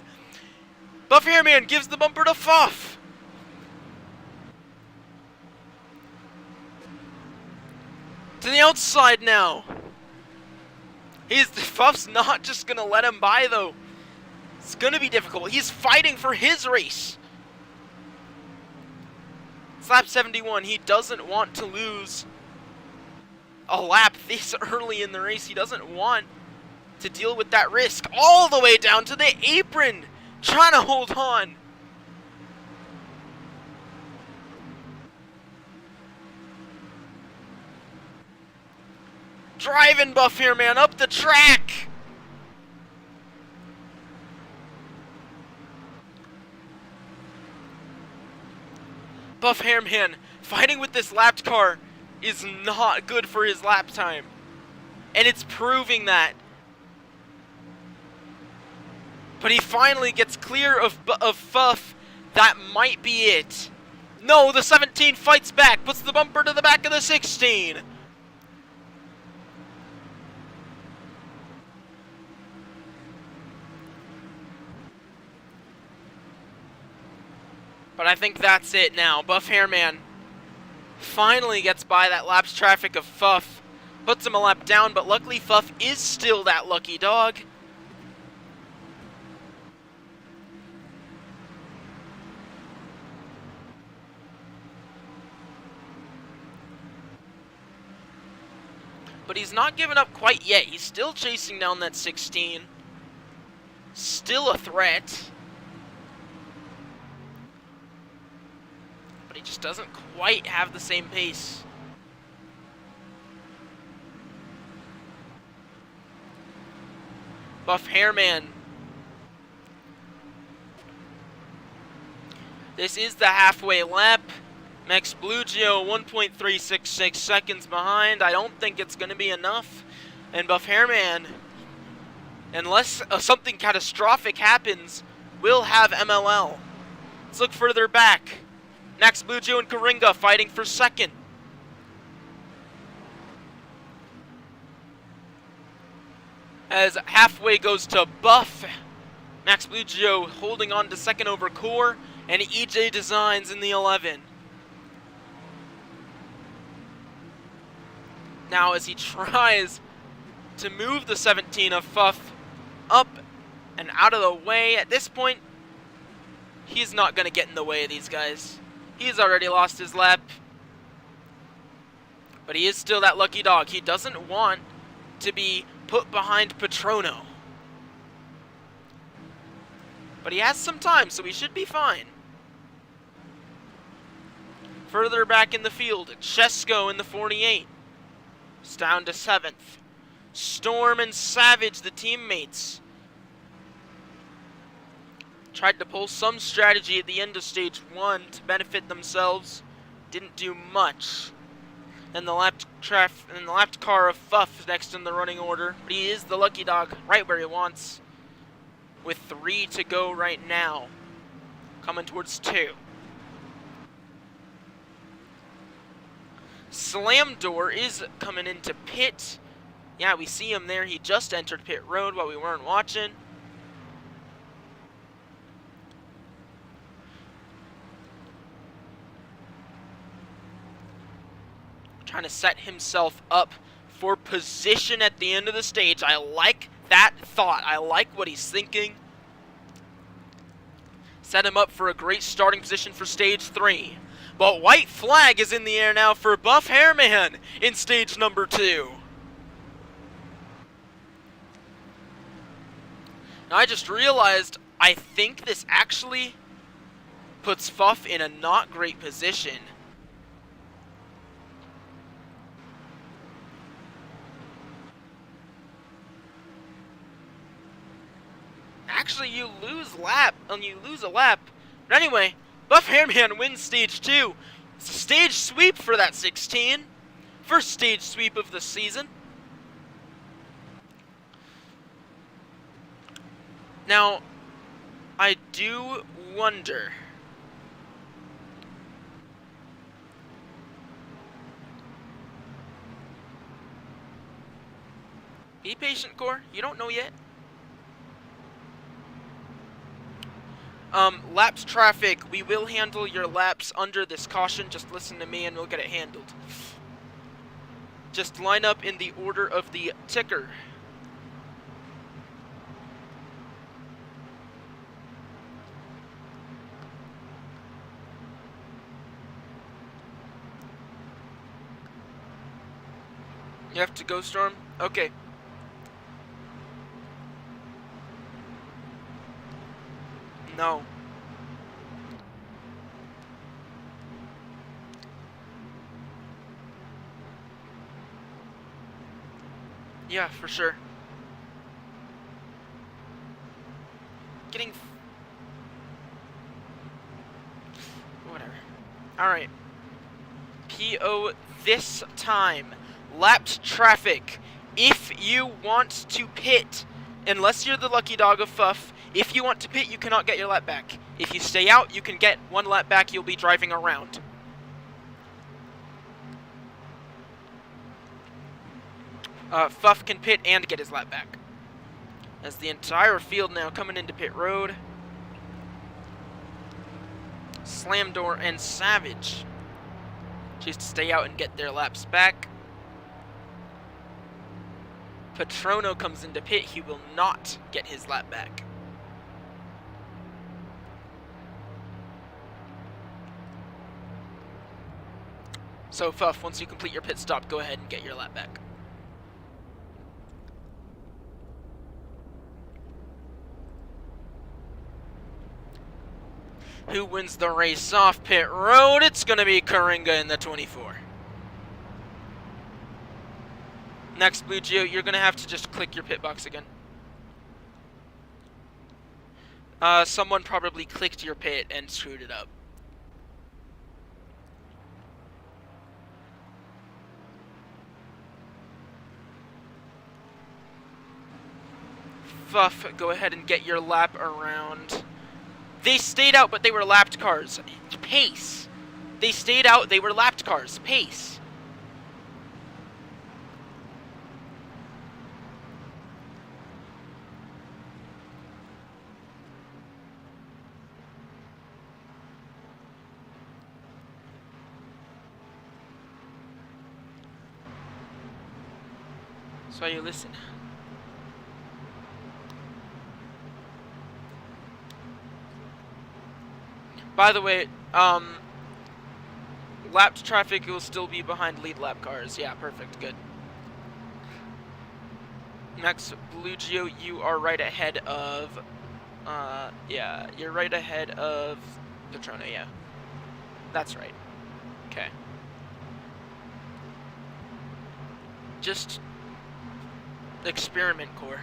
Speaker 1: Buff Hairman gives the bumper to Fuff. To the outside now. Fuff's not just gonna let him by though. It's gonna be difficult. He's fighting for his race. It's lap 71. He doesn't want to lose a lap this early in the race. He doesn't want to deal with that risk. All the way down to the apron, trying to hold on. Driving Buff here, man, up the track. Buff Hairman fighting with this lapped car is not good for his lap time. And it's proving that. But he finally gets clear of Fuff. That might be it. No, the 17 fights back, puts the bumper to the back of the 16. But I think that's it now. Buff Hairman finally gets by that lap's traffic of Fuff. Puts him a lap down, but luckily Fuff is still that lucky dog. But he's not giving up quite yet. He's still chasing down that 16. Still a threat. But he just doesn't quite have the same pace. Buff Hairman. This is the halfway lap. Max Blugio 1.366 seconds behind. I don't think it's going to be enough. And Buff Hairman, unless something catastrophic happens, will have MLL. Let's look further back. Max Blugio and Coringa fighting for second. As halfway goes to Buff. Max Blugio holding on to second over Core. And EJ Designs in the 11. Now as he tries to move the 17 of Fuff up and out of the way, at this point, he's not going to get in the way of these guys. He's already lost his lap. But he is still that lucky dog. He doesn't want to be put behind Patrono. But he has some time, so he should be fine. Further back in the field, Chesko in the 48. It's down to 7th. Storm and Savage, the teammates, tried to pull some strategy at the end of stage 1 to benefit themselves. Didn't do much. And the lapped car of Fuff is next in the running order. But he is the lucky dog, right where he wants. With 3 to go right now. Coming towards 2. Slam Door is coming into pit. Yeah, we see him there. He just entered pit road while we weren't watching. Trying to set himself up for position at the end of the stage. I like that thought. I like what he's thinking. Set him up for a great starting position for stage 3. But white flag is in the air now for Buff Hairman in stage number 2. Now I just realized I think this actually puts Fuff in a not great position. Actually, you lose a lap. But anyway, Buff Hairman wins stage 2. It's a stage sweep for that 16. First stage sweep of the season. Now, I do wonder. Be patient, Core. You don't know yet. Laps traffic. We will handle your laps under this caution. Just listen to me and we'll get it handled. Just line up in the order of the ticker. You have to go, Storm? Okay. No. Yeah, for sure. Whatever. Alright. PO this time. Lapped traffic. If you want to pit, unless you're the lucky dog of Fuff, if you want to pit, you cannot get your lap back. If you stay out, you can get 1 lap back. You'll be driving around. Fuff can pit and get his lap back. As the entire field now coming into pit road. Slam Door and Savage choose to stay out and get their laps back. Patrono comes into pit. He will not get his lap back. So, Fuff, once you complete your pit stop, go ahead and get your lap back. Who wins the race off pit road? It's going to be Karinga in the 24. Next, Blue Geo, you're going to have to just click your pit box again. Someone probably clicked your pit and screwed it up. Fuff, go ahead and get your lap around. They stayed out, but they were lapped cars. Pace. They stayed out, they were lapped cars. Pace. So you listen. By the way, lapped traffic will still be behind lead lap cars. Yeah, perfect, good. Next, Blue Geo, you are right ahead of, yeah, you're right ahead of Patrono, yeah. That's right. Okay. Just experiment, Core.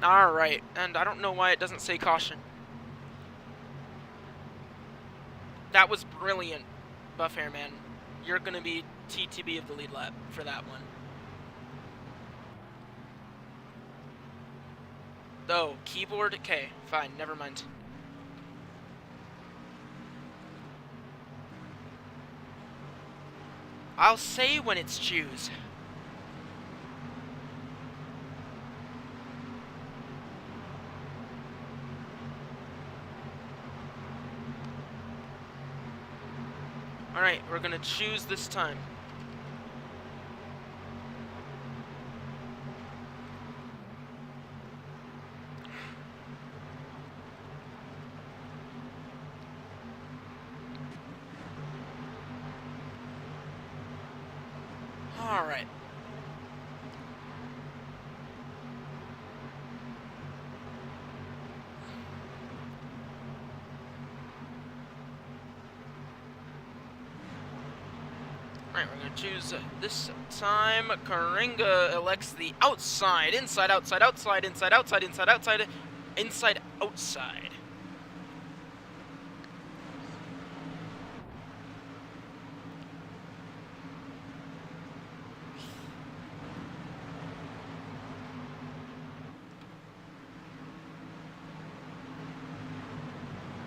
Speaker 1: Alright, and I don't know why it doesn't say caution. That was brilliant, Buff Hairman. You're going to be TTB of the lead lap for that one. Oh, keyboard? Okay, fine, never mind. I'll say when it's choose. Alright, we're gonna choose this time. Alright. Alright, we're gonna choose this time. Karinga elects the outside. Inside, outside, outside, inside, outside, inside, outside, inside, outside.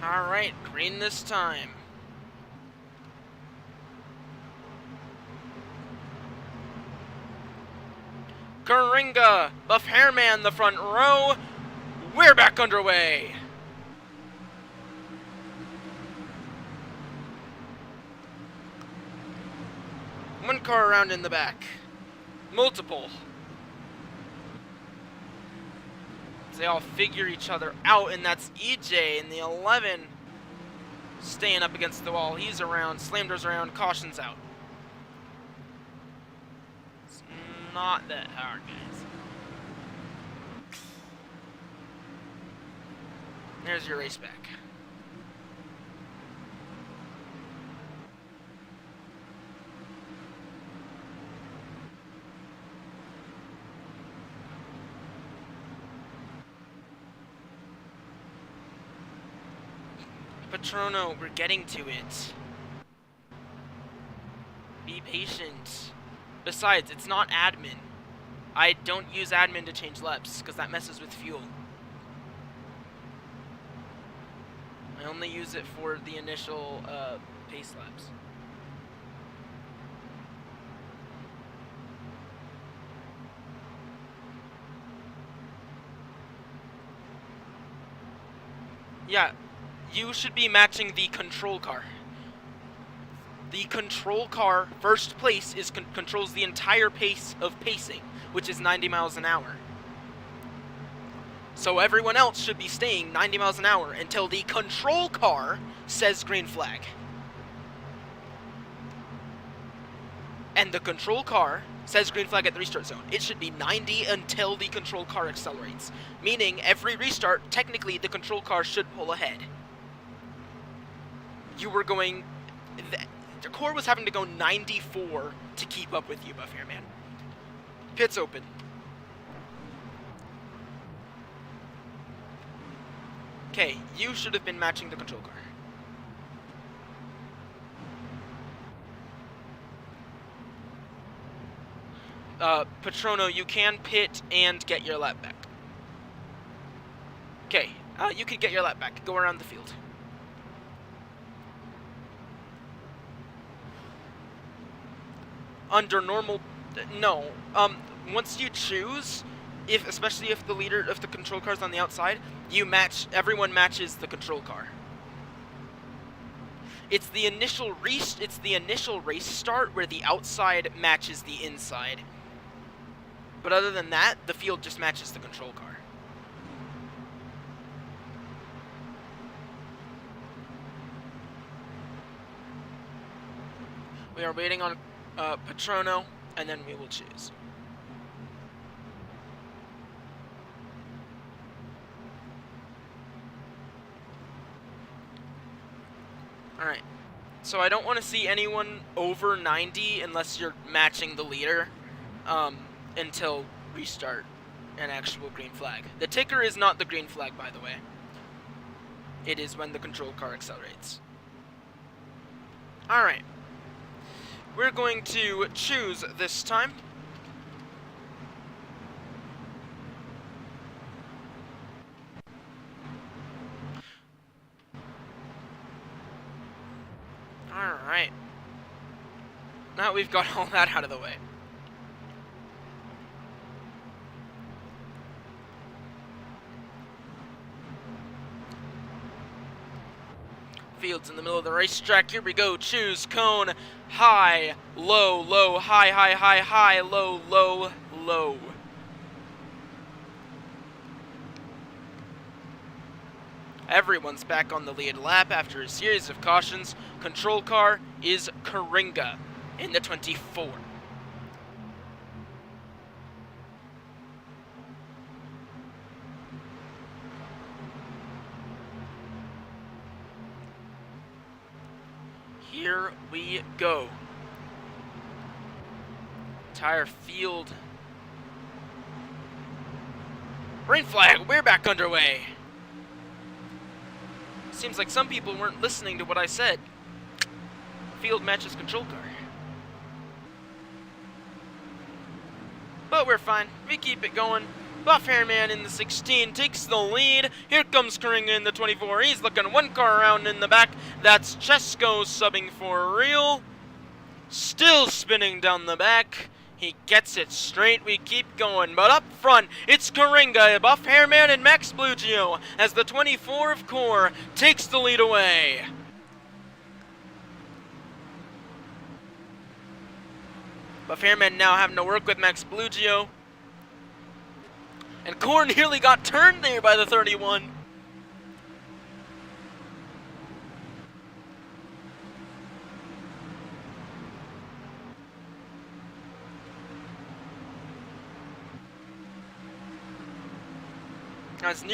Speaker 1: Alright, green this time. Karinga, Buff Hairman, the front row. We're back underway. One car around in the back. Multiple. They all figure each other out, and that's EJ in the 11 staying up against the wall. He's around, Slamder's around, caution's out. It's not that hard, guys. There's your race back. Patrono, we're getting to it. Be patient. Besides, it's not admin. I don't use admin to change laps, because that messes with fuel. I only use it for the initial pace laps. Yeah. You should be matching the control car. The control car, first place, controls the entire pace of pacing, which is 90 miles an hour. So everyone else should be staying 90 miles an hour until the control car says green flag. And the control car says green flag at the restart zone. It should be 90 until the control car accelerates. Meaning, every restart, technically, the control car should pull ahead. You were going... The core was having to go 94 to keep up with you, Buff Hairman. Pits open. Okay, you should have been matching the control car. Patrono, you can pit and get your lap back. Okay, you can get your lap back. Go around the field. Under normal, no. Once you choose, especially if the leader, if the control car's on the outside, you match. Everyone matches the control car. It's the initial race start where the outside matches the inside. But other than that, the field just matches the control car. We are waiting on Patrono, and then we will choose. Alright, so I don't want to see anyone over 90 unless you're matching the leader until restart an actual green flag. The ticker is not the green flag, by the way. It is when the control car accelerates. Alright. We're going to choose this time. Alright. Now we've got all that out of the way. Fields in the middle of the racetrack. Here we go. Choose cone. High, low, low, high, high, high, high, low, low, low. Everyone's back on the lead lap after a series of cautions. Control car is Coringa in the 24. Here we go. Entire field. Green flag, we're back underway. Seems like some people weren't listening to what I said. Field matches control car. But we're fine. We keep it going. Buff Hairman in the 16 takes the lead. Here comes Coringa in the 24. He's looking one car around in the back. That's Chesko subbing for real. Still spinning down the back. He gets it straight. We keep going. But up front, it's Coringa, Buff Hairman, and Max Blugio as the 24 of Core takes the lead away. Buff Hairman now having to work with Max Blugio. And Core nearly got turned there by the 31. As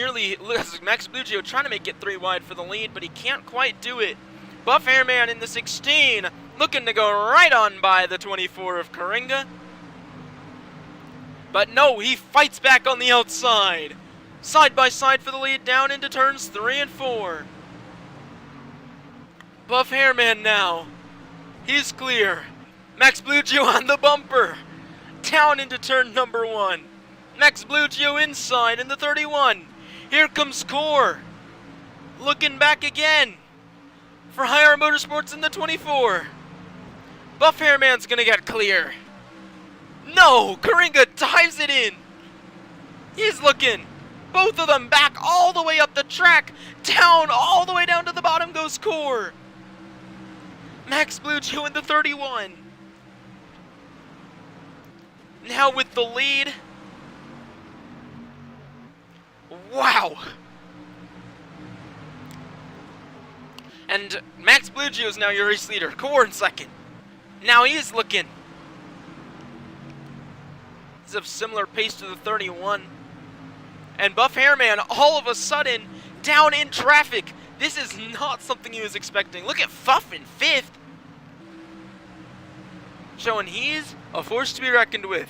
Speaker 1: Max Blugio trying to make it 3 wide for the lead, but he can't quite do it. Buff Hairman in the 16, looking to go right on by the 24 of Coringa. But no, he fights back on the outside. Side by side for the lead down into turns 3 and 4. Buff Hairman now. He's clear. Max Blugio on the bumper. Down into turn number 1. Max Blugio inside in the 31. Here comes Core. Looking back again for Higher Motorsports in the 24. Buff Hairman's gonna get clear. No! Coringa dives it in! He's looking! Both of them back all the way up the track! Down, all the way down to the bottom goes Core! Max Blugio in the 31. Now with the lead. Wow! And Max Blugio is now your race leader. Core in second. Now he's looking. He's of similar pace to the 31. And Buff Hairman, all of a sudden, down in traffic. This is not something he was expecting. Look at Fuff in 5th. Showing he's a force to be reckoned with.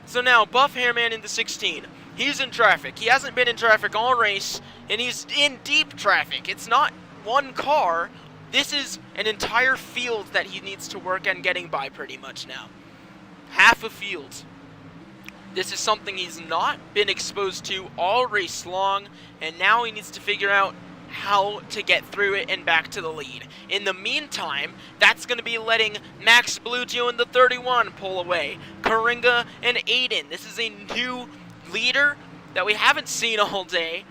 Speaker 1: So now, Buff Hairman in the 16. He's in traffic. He hasn't been in traffic all race, and he's in deep traffic. It's not one car. This is an entire field that he needs to work on getting by pretty much now. Half a field. This is something he's not been exposed to all race long, and now he needs to figure out how to get through it and back to the lead. In the meantime, that's going to be letting Max Blugio in the 31 pull away. Coringa and Aiden. This is a new leader that we haven't seen all day,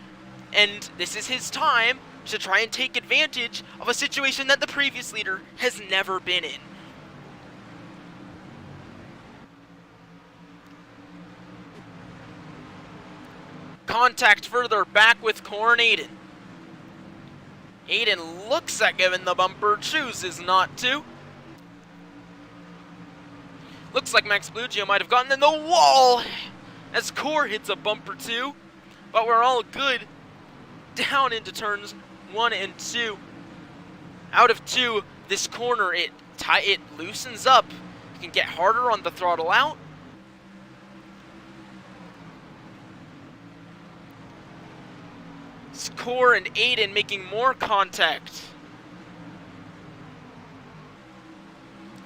Speaker 1: and this is his time to try and take advantage of a situation that the previous leader has never been in. Contact further back with Core and Aiden. Aiden looks at giving the bumper, chooses not to. Looks like Max Blugio might have gotten in the wall as Core hits a bumper too. But we're all good. Down into turns 1 and 2. Out of 2, this corner, it loosens up. You can get harder on the throttle out. Core and Aiden making more contact.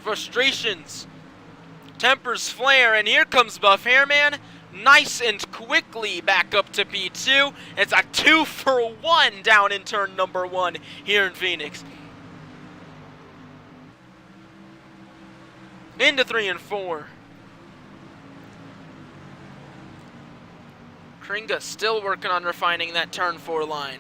Speaker 1: Frustrations. Tempers flare, and here comes Buff Hairman. Nice and quickly back up to P2. It's a 2-for-1 down in turn number 1 here in Phoenix. Into 3 and 4. Kringa still working on refining that turn 4 line.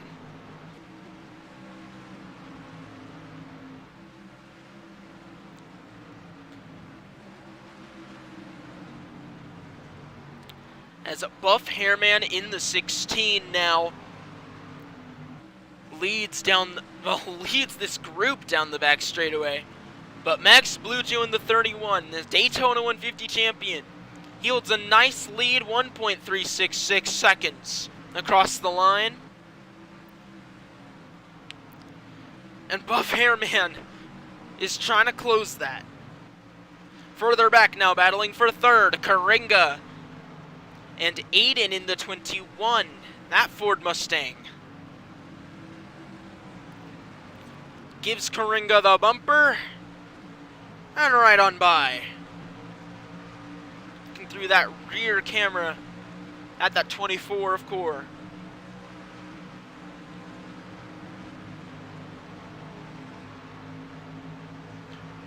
Speaker 1: As Buff Hairman in the 16 now leads this group down the back straightaway. But Max Bluegeo in the 31, the Daytona 150 champion, he holds a nice lead, 1.366 seconds across the line. And Buff Hairman is trying to close that. Further back now, battling for third, Kringa and Aiden in the 21, that Ford Mustang. Gives Kringa the bumper, and right on by. Looking through that rear camera at that 24 of core.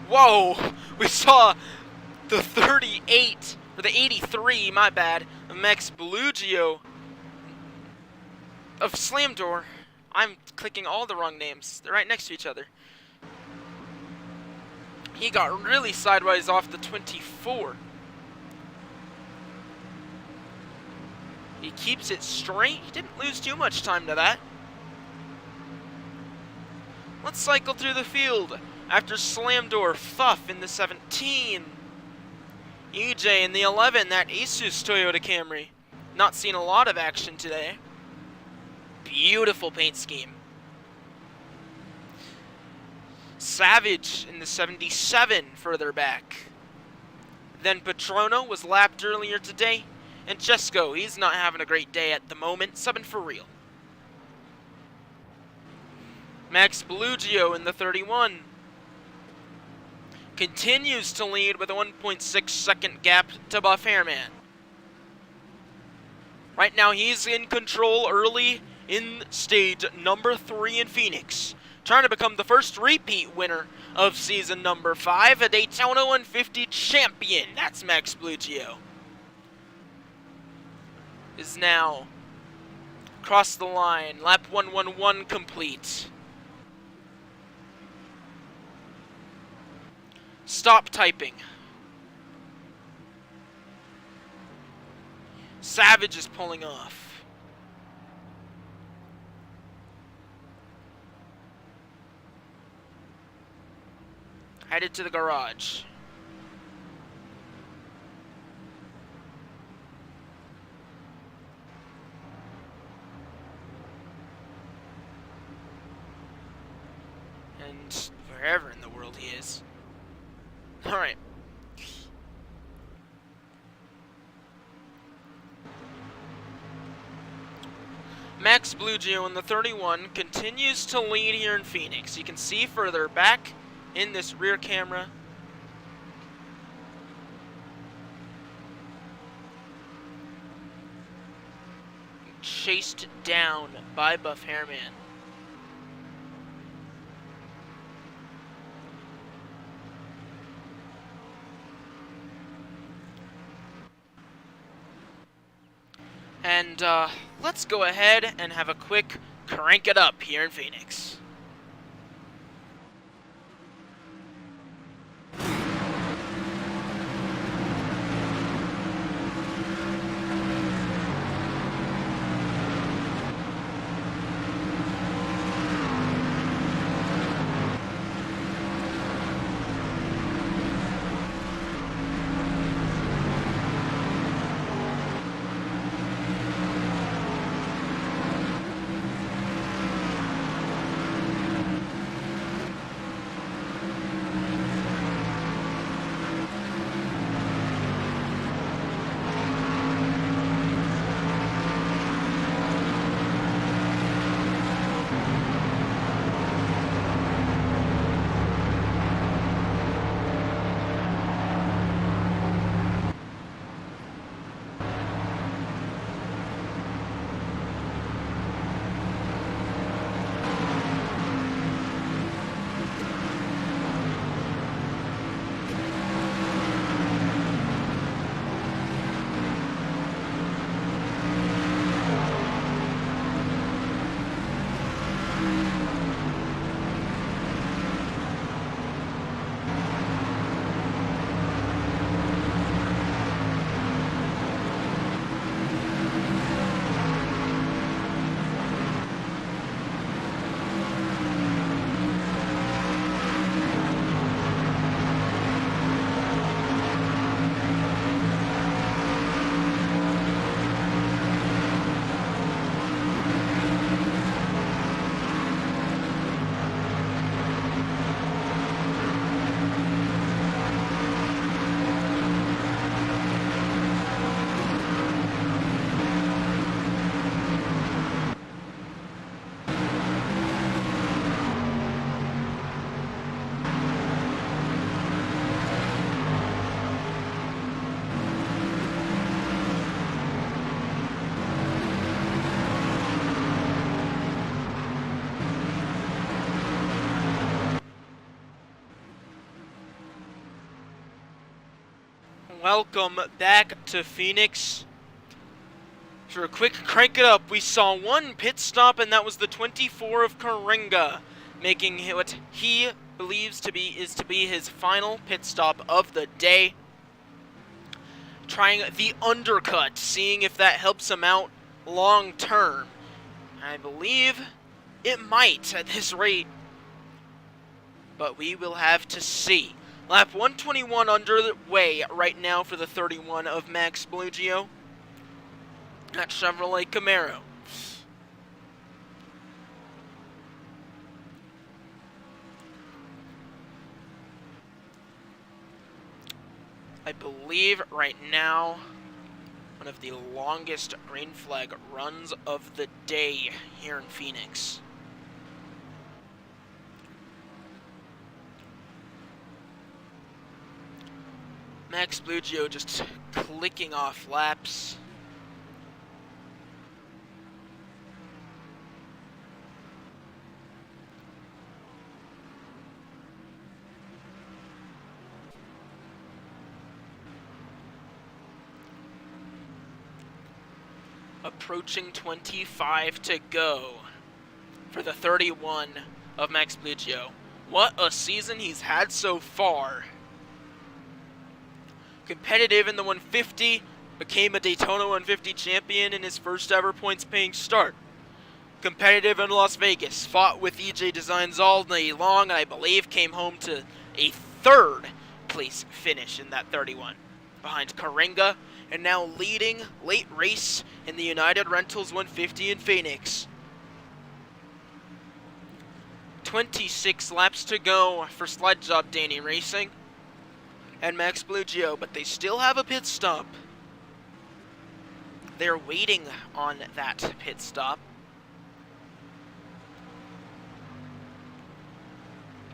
Speaker 1: Whoa, we saw the 38, or the 83, my bad, Max Bluegeo of Slam Door. I'm clicking all the wrong names. They're right next to each other. He got really sideways off the 24. He keeps it straight. He didn't lose too much time to that. Let's cycle through the field. After Slam Door, Fuff in the 17. EJ in the 11, that Asus Toyota Camry. Not seen a lot of action today. Beautiful paint scheme. Savage in the 77 further back. Then Patrono was lapped earlier today. And Chesko, he's not having a great day at the moment, subbing for real. Max Bluegeo in the 31. Continues to lead with a 1.6 second gap to Buff Hairman. Right now he's in control early in stage number 3 in Phoenix. Trying to become the first repeat winner of season number 5, a Daytona 150 champion. That's Max Bluegeo. Is now across the line. Lap 111 complete. Stop typing. Savage is pulling off. Headed to the garage. And wherever in the world he is. Alright. Max Bluegeo in the 31 continues to lead here in Phoenix. You can see further back in this rear camera. Chased down by Buff Hairman. And let's go ahead and have a quick crank it up here in Phoenix. welcome back to Phoenix. For a quick crank it up, we saw one pit stop, and that was the 24 of Karinga, making what he believes to be his final pit stop of the day. Trying the undercut, seeing if that helps him out long term. I believe it might at this rate, but we will have to see. Lap 121 underway right now for the 31 of Max Blugio at Chevrolet Camaro. I believe right now one of the longest green flag runs of the day here in Phoenix. Max Blugio just clicking off laps. Approaching 25 to go for the 31 of Max Blugio. What a season he's had so far. Competitive in the 150, became a Daytona 150 champion in his first ever points-paying start. Competitive in Las Vegas, fought with EJ Designs all day long, and I believe came home to a third place finish in that 31. Behind Karinga, and now leading late race in the United Rentals 150 in Phoenix. 26 laps to go for Sled Job Danny Racing and Max Blugio, but they still have a pit stop. They're waiting on that pit stop.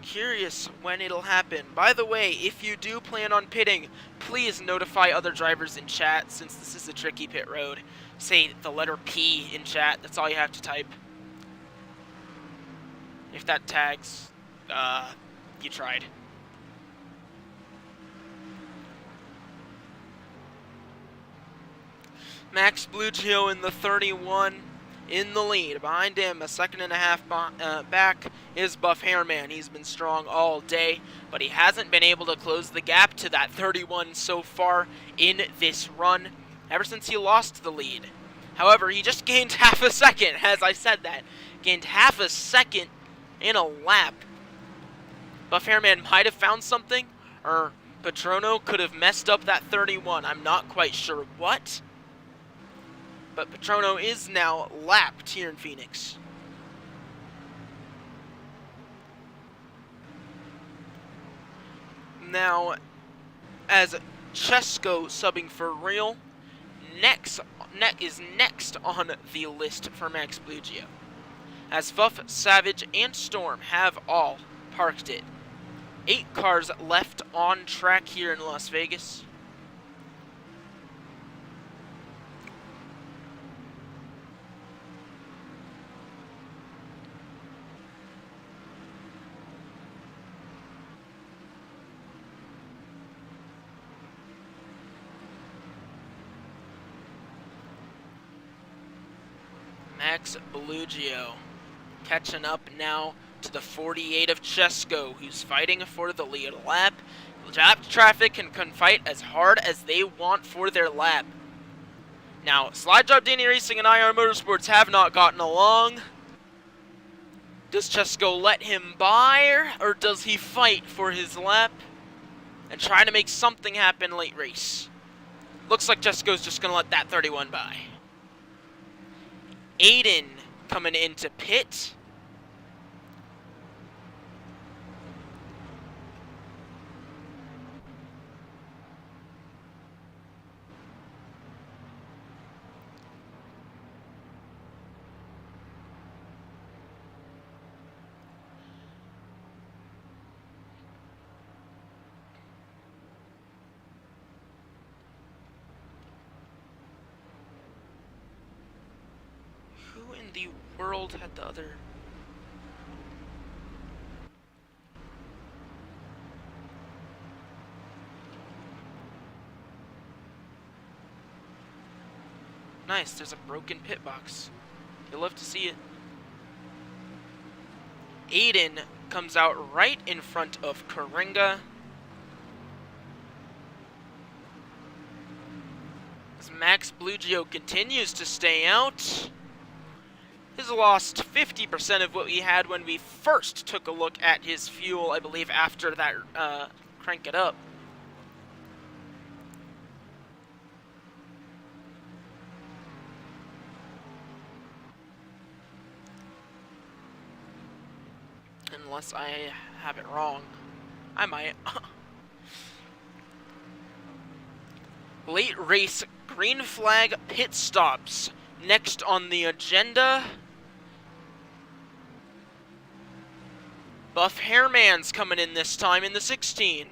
Speaker 1: Curious when it'll happen. By the way, if you do plan on pitting, please notify other drivers in chat, since this is a tricky pit road. Say the letter P in chat, that's all you have to type. If that tags, you tried. Max Blugio in the 31 in the lead. Behind him, a second and a half back, is Buff Hairman. He's been strong all day, but he hasn't been able to close the gap to that 31 so far in this run, ever since he lost the lead. However, he just gained half a second, as I said that. Gained half a second in a lap. Buff Hairman might have found something, or Patrono could have messed up that 31. I'm not quite sure what. But Patrono is now lapped here in Phoenix. Now, as Chesko subbing for real, is next on the list for Max Blugio, as Fuff, Savage, and Storm have all parked it. 8 cars left on track here in Las Vegas. Max Blugio catching up now to the 48 of Chesko, who's fighting for the lead lap. Traffic can fight as hard as they want for their lap. Now, Slide Job Danny Racing and IR Motorsports have not gotten along. Does Chesko let him by, or does he fight for his lap and try to make something happen late race? Looks like Chesko's just going to let that 31 by. Aiden coming into pit. Who in the world had the other? Nice, there's a broken pit box. You'll love to see it. Aiden comes out right in front of Karinga. As Max Blugio continues to stay out. He's lost 50% of what we had when we first took a look at his fuel, I believe, after that crank it up. Unless I have it wrong. I might. Late race green flag pit stops. Next on the agenda. Buff Hairman's coming in this time in the 16.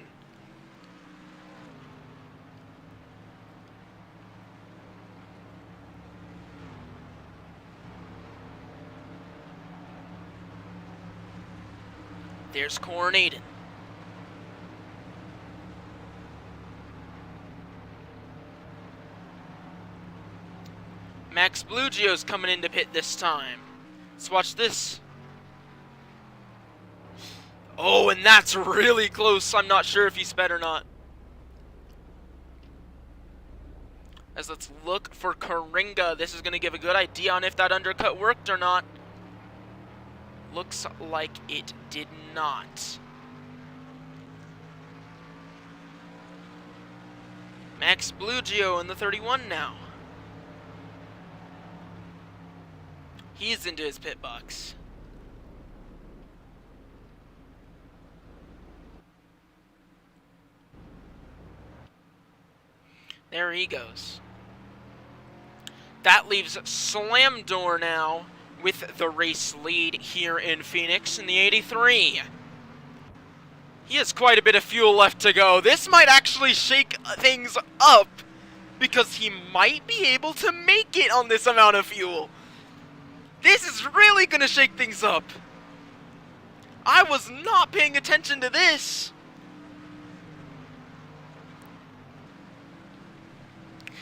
Speaker 1: There's Corn Aiden. Max Blugio's coming into pit this time. Let's watch this. Oh, and that's really close. I'm not sure if he sped or not. As let's look for Karinga. This is going to give a good idea on if that undercut worked or not. Looks like it did not. Max Blugio in the 31 now. He's into his pit box. There he goes. That leaves Slam Door now with the race lead here in Phoenix in the 83. He has quite a bit of fuel left to go. This might actually shake things up because he might be able to make it on this amount of fuel. This is really going to shake things up. I was not paying attention to this.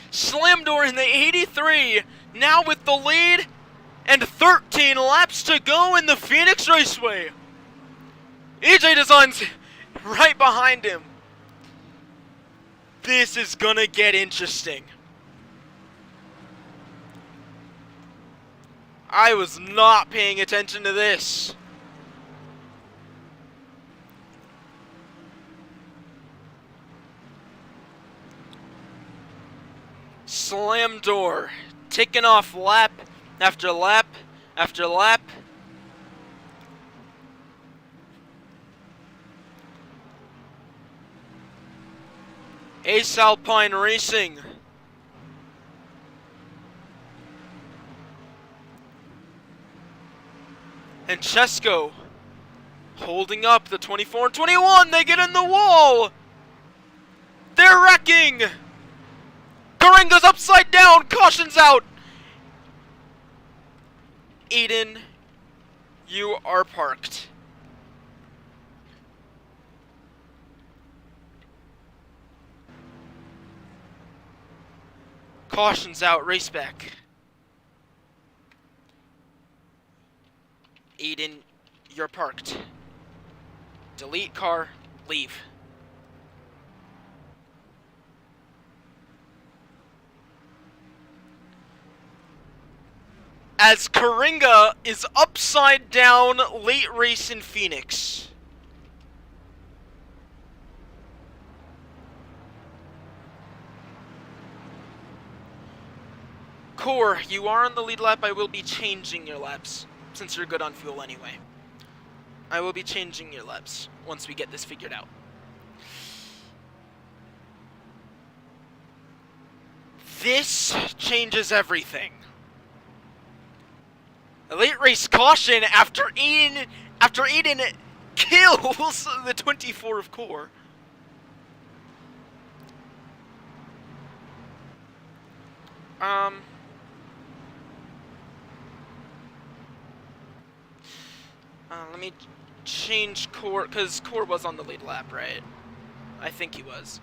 Speaker 1: Slam Door in the 83, now with the lead, and 13 laps to go in the Phoenix Raceway. EJ Design's right behind him. This is gonna get interesting. I was not paying attention to this. Slam Door, ticking off lap after lap after lap. Ace Alpine Racing. And Chesko holding up the 24 and 21. They get in the wall. They're wrecking. Karinga's upside down. Caution's out. Aiden, you are parked. Caution's out. Race back. Aiden, you're parked. Delete car. Leave. As Karinga is upside down late race in Phoenix. Core, you are on the lead lap. I will be changing your laps, since you're good on fuel anyway. I will be changing your laps once we get this figured out. This changes everything. A late race caution after Aiden kills the 24 of Core. Let me change Core, because Core was on the lead lap, right? I think he was.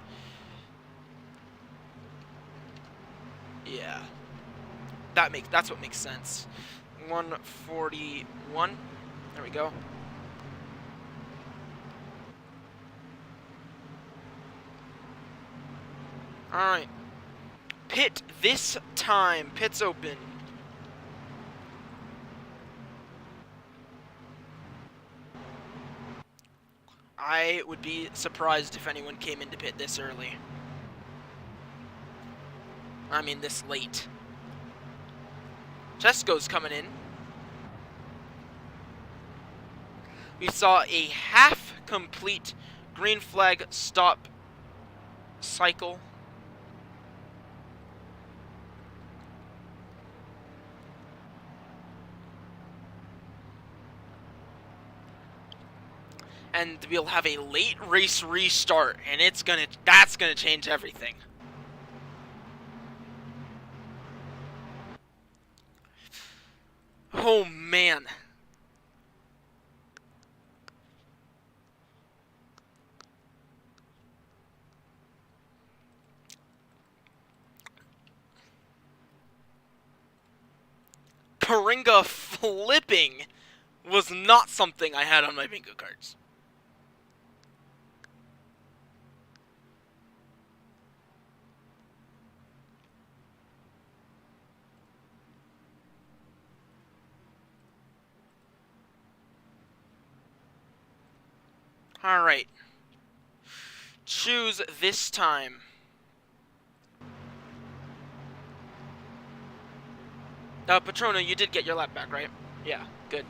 Speaker 1: Yeah. That's what makes sense. 141. There we go. Alright. Pit this time. Pit's open. I would be surprised if anyone came into pit this early. I mean, this late. Chesko's coming in. We saw a half-complete green flag stop cycle. And we'll have a late race restart, and that's gonna change everything. Oh man. Karinga flipping was not something I had on my bingo cards. Alright. Choose this time. Patrono, you did get your lap back, right? Yeah, good.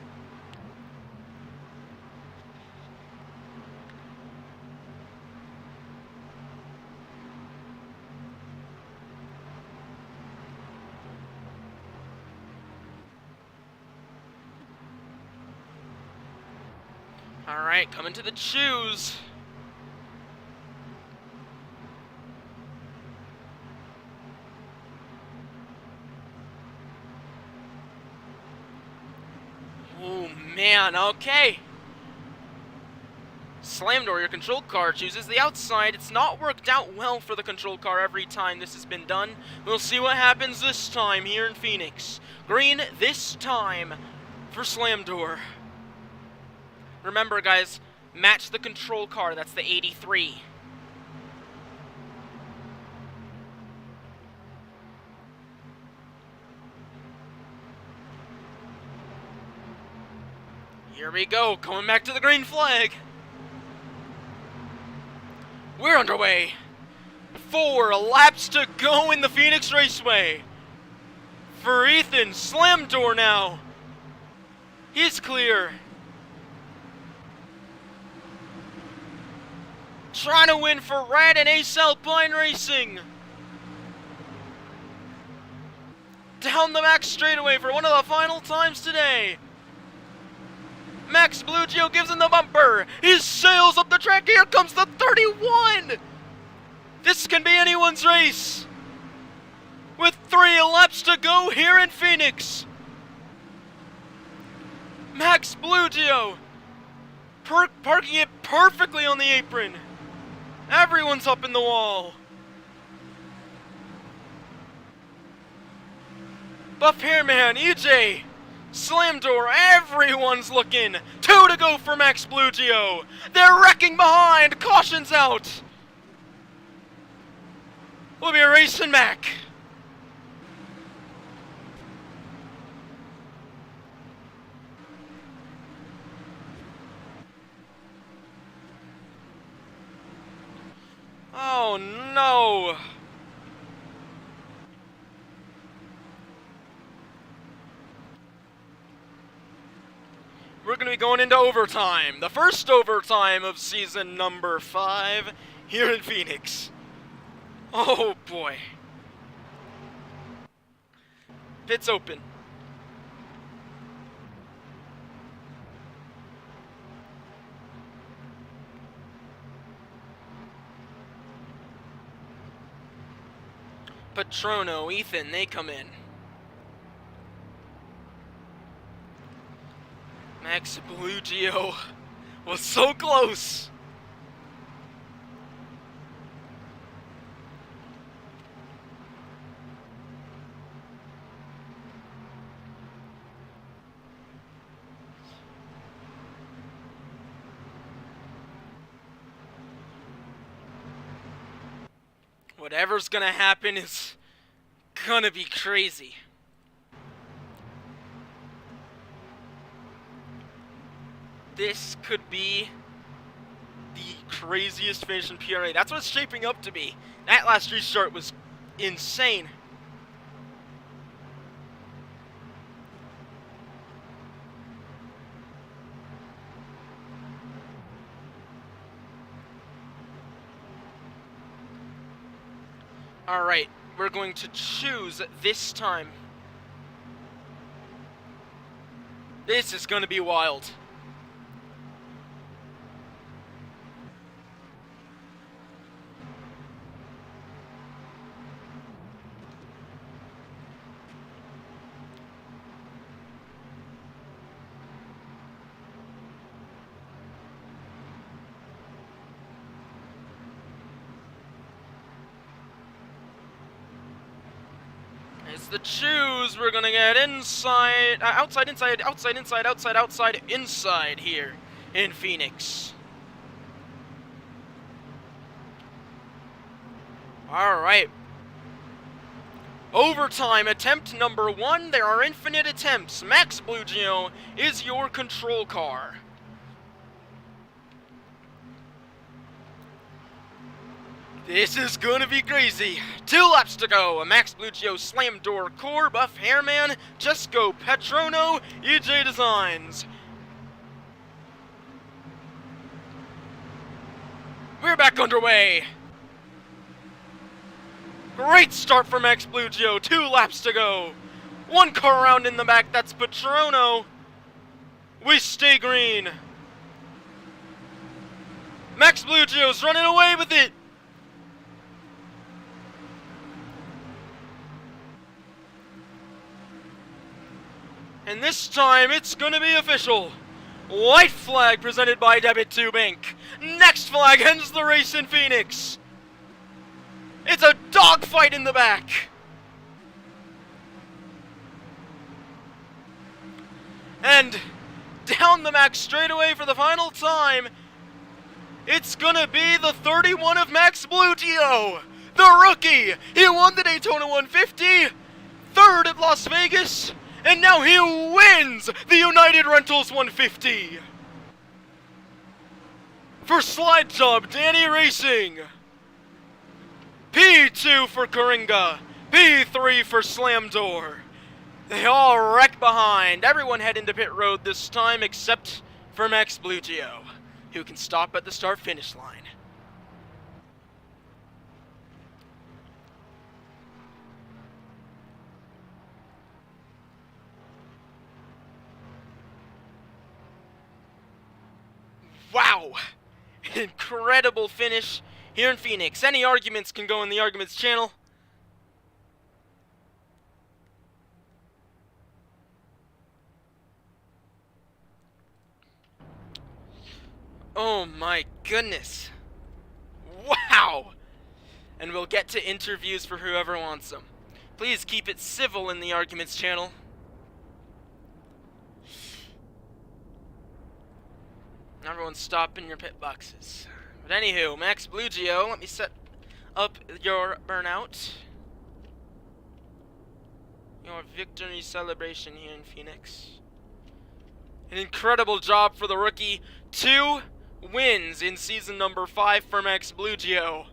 Speaker 1: Alright, coming to the choose. Oh man, okay. Slam door, your control car chooses the outside. It's not worked out well for the control car every time this has been done. We'll see what happens this time here in Phoenix. Green this time for slam door. Remember, guys, match the control car. That's the 83. Here we go, coming back to the green flag. We're underway. 4 laps to go in the Phoenix Raceway. For Ethan, slam door now. He's clear. Trying to win for Red and Ace Alpine Racing. Down the Max straightaway for one of the final times today. Max Blugio gives him the bumper. He sails up the track. Here comes the 31. This can be anyone's race. With 3 laps to go here in Phoenix. Max Blugio parking it perfectly on the apron. Everyone's up in the wall. Buff Hairman, EJ, slam door, everyone's looking. 2 to go for Max Blugio. They're wrecking behind, caution's out. We'll be racing back. Oh no! We're going to be going into overtime. The first overtime of season number 5 here in Phoenix. Oh boy. Pit's open. Patrono, Ethan, they come in. Max Blugio was so close. Whatever's gonna happen is gonna be crazy. This could be the craziest finish in PRA. That's what it's shaping up to be. That last restart was insane. Alright, we're going to choose this time. This is gonna be wild. It's the choose. We're gonna get inside, outside, inside, outside, inside, outside, outside, inside here in Phoenix. Alright. Overtime, attempt number 1. There are infinite attempts. Max Blugio is your control car. This is gonna be crazy. 2 laps to go. Max Blugio, Slam Door, Core, Buff Hairman, Just Go, Petrono, EJ Designs. We're back underway. Great start for Max Blugio. 2 laps to go. 1 car around in the back. That's Petrono. We stay green. Max Blugio's running away with it. And this time, it's gonna be official. White flag presented by Debit2 Bank. Next flag ends the race in Phoenix. It's a dogfight in the back. And down the Max straightaway for the final time, it's gonna be the 31 of Max Blugio, the rookie. He won the Daytona 150, 3rd at Las Vegas, and now he wins the United Rentals 150. For Slide Job, Danny Racing. P2 for Coringa. P3 for Slam Door. They all wreck behind. Everyone head into pit road this time except for Max Blugio, who can stop at the start-finish line. Wow! Incredible finish here in Phoenix. Any arguments can go in the arguments channel. Oh my goodness. Wow! And we'll get to interviews for whoever wants them. Please keep it civil in the arguments channel. Everyone stop in your pit boxes. But anywho, Max Blugio, let me set up your burnout. Your victory celebration here in Phoenix. An incredible job for the rookie. 2 wins in season number 5 for Max Blugio.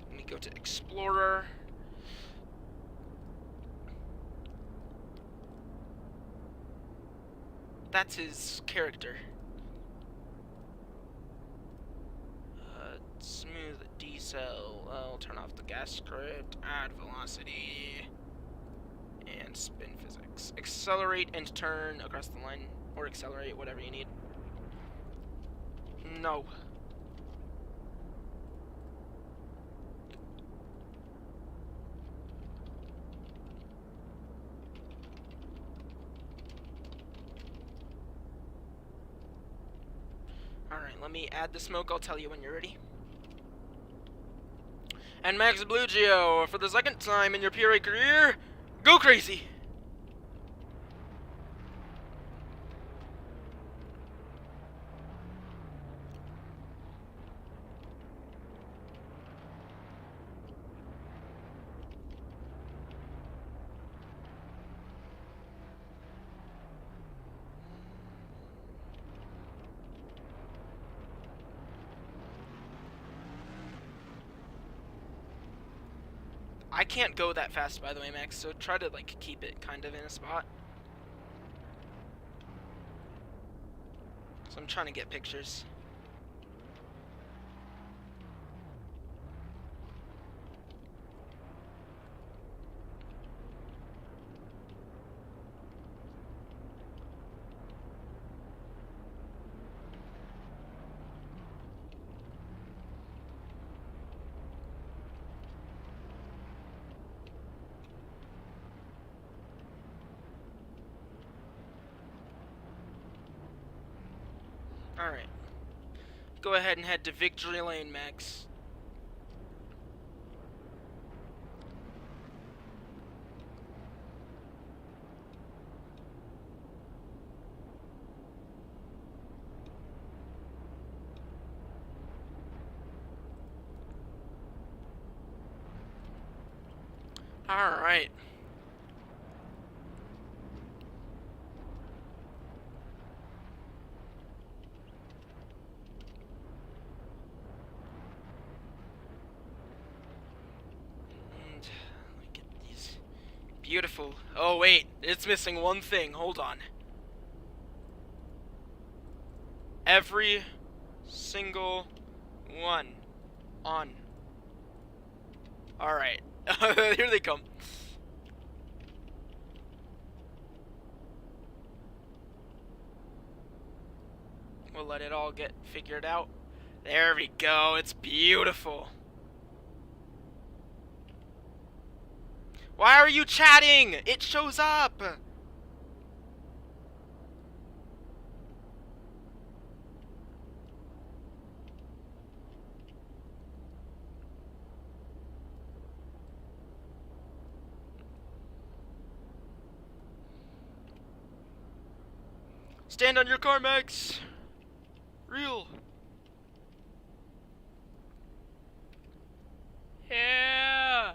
Speaker 1: Let me go to Explorer. That's his character. Smooth decel. I'll turn off the gas script. Add velocity. And spin physics. Accelerate and turn across the line. Or accelerate, whatever you need. No. Alright, let me add the smoke. I'll tell you when you're ready. And Max Blugio, for the 2nd time in your PRA career, go crazy! I can't go that fast, by the way, Max, so try to, like, keep it kind of in a spot. So I'm trying to get pictures. Alright. Go ahead and head to Victory Lane, Max. Alright. And look at these beautiful. Oh wait, it's missing one thing. Hold on. Every single one on. Alright. Here they come. We'll let it all get figured out. There we go. It's beautiful. Why are you chatting? It shows up. Stand on your car, Max. Real. Yeah.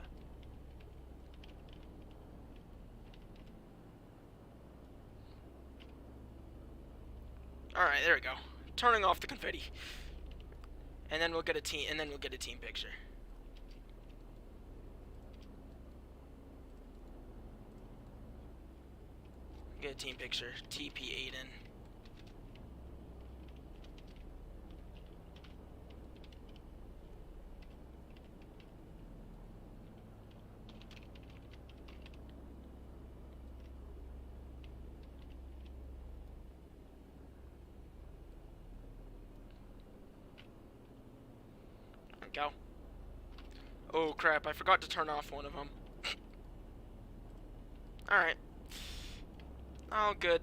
Speaker 1: All right, there we go. Turning off the confetti. And then we'll get a team picture. Get a team picture. TP Aiden. Go. Oh crap, I forgot to turn off one of them. Alright. All good.